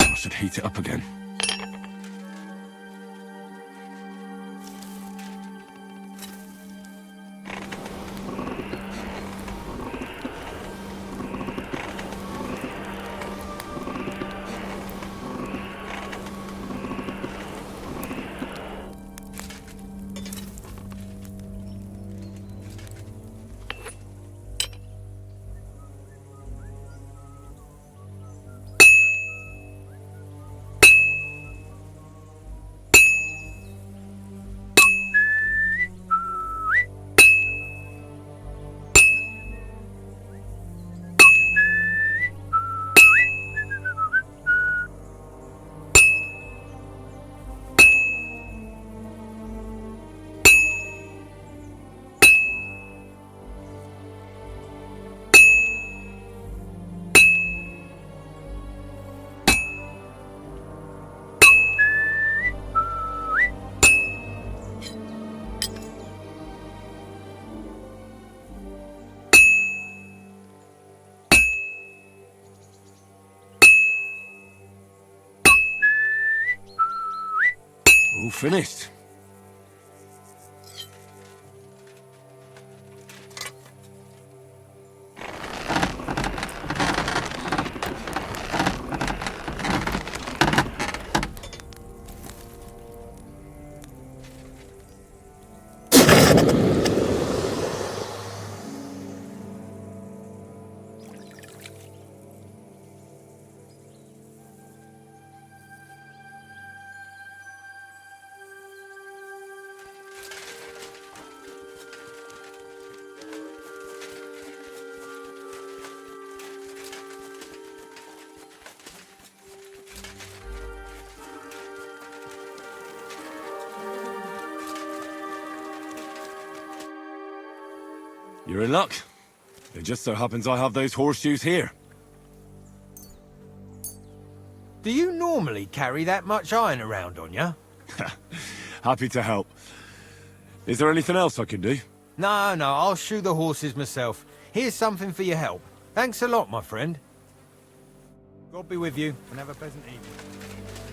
I should heat it up again. All finished. You're in luck. It just so happens I have those horseshoes here. Do you normally carry that much iron around on you? Happy to help. Is there anything else I can do? No, I'll shoe the horses myself. Here's something for your help. Thanks a lot, my friend. God be with you, and have a pleasant evening.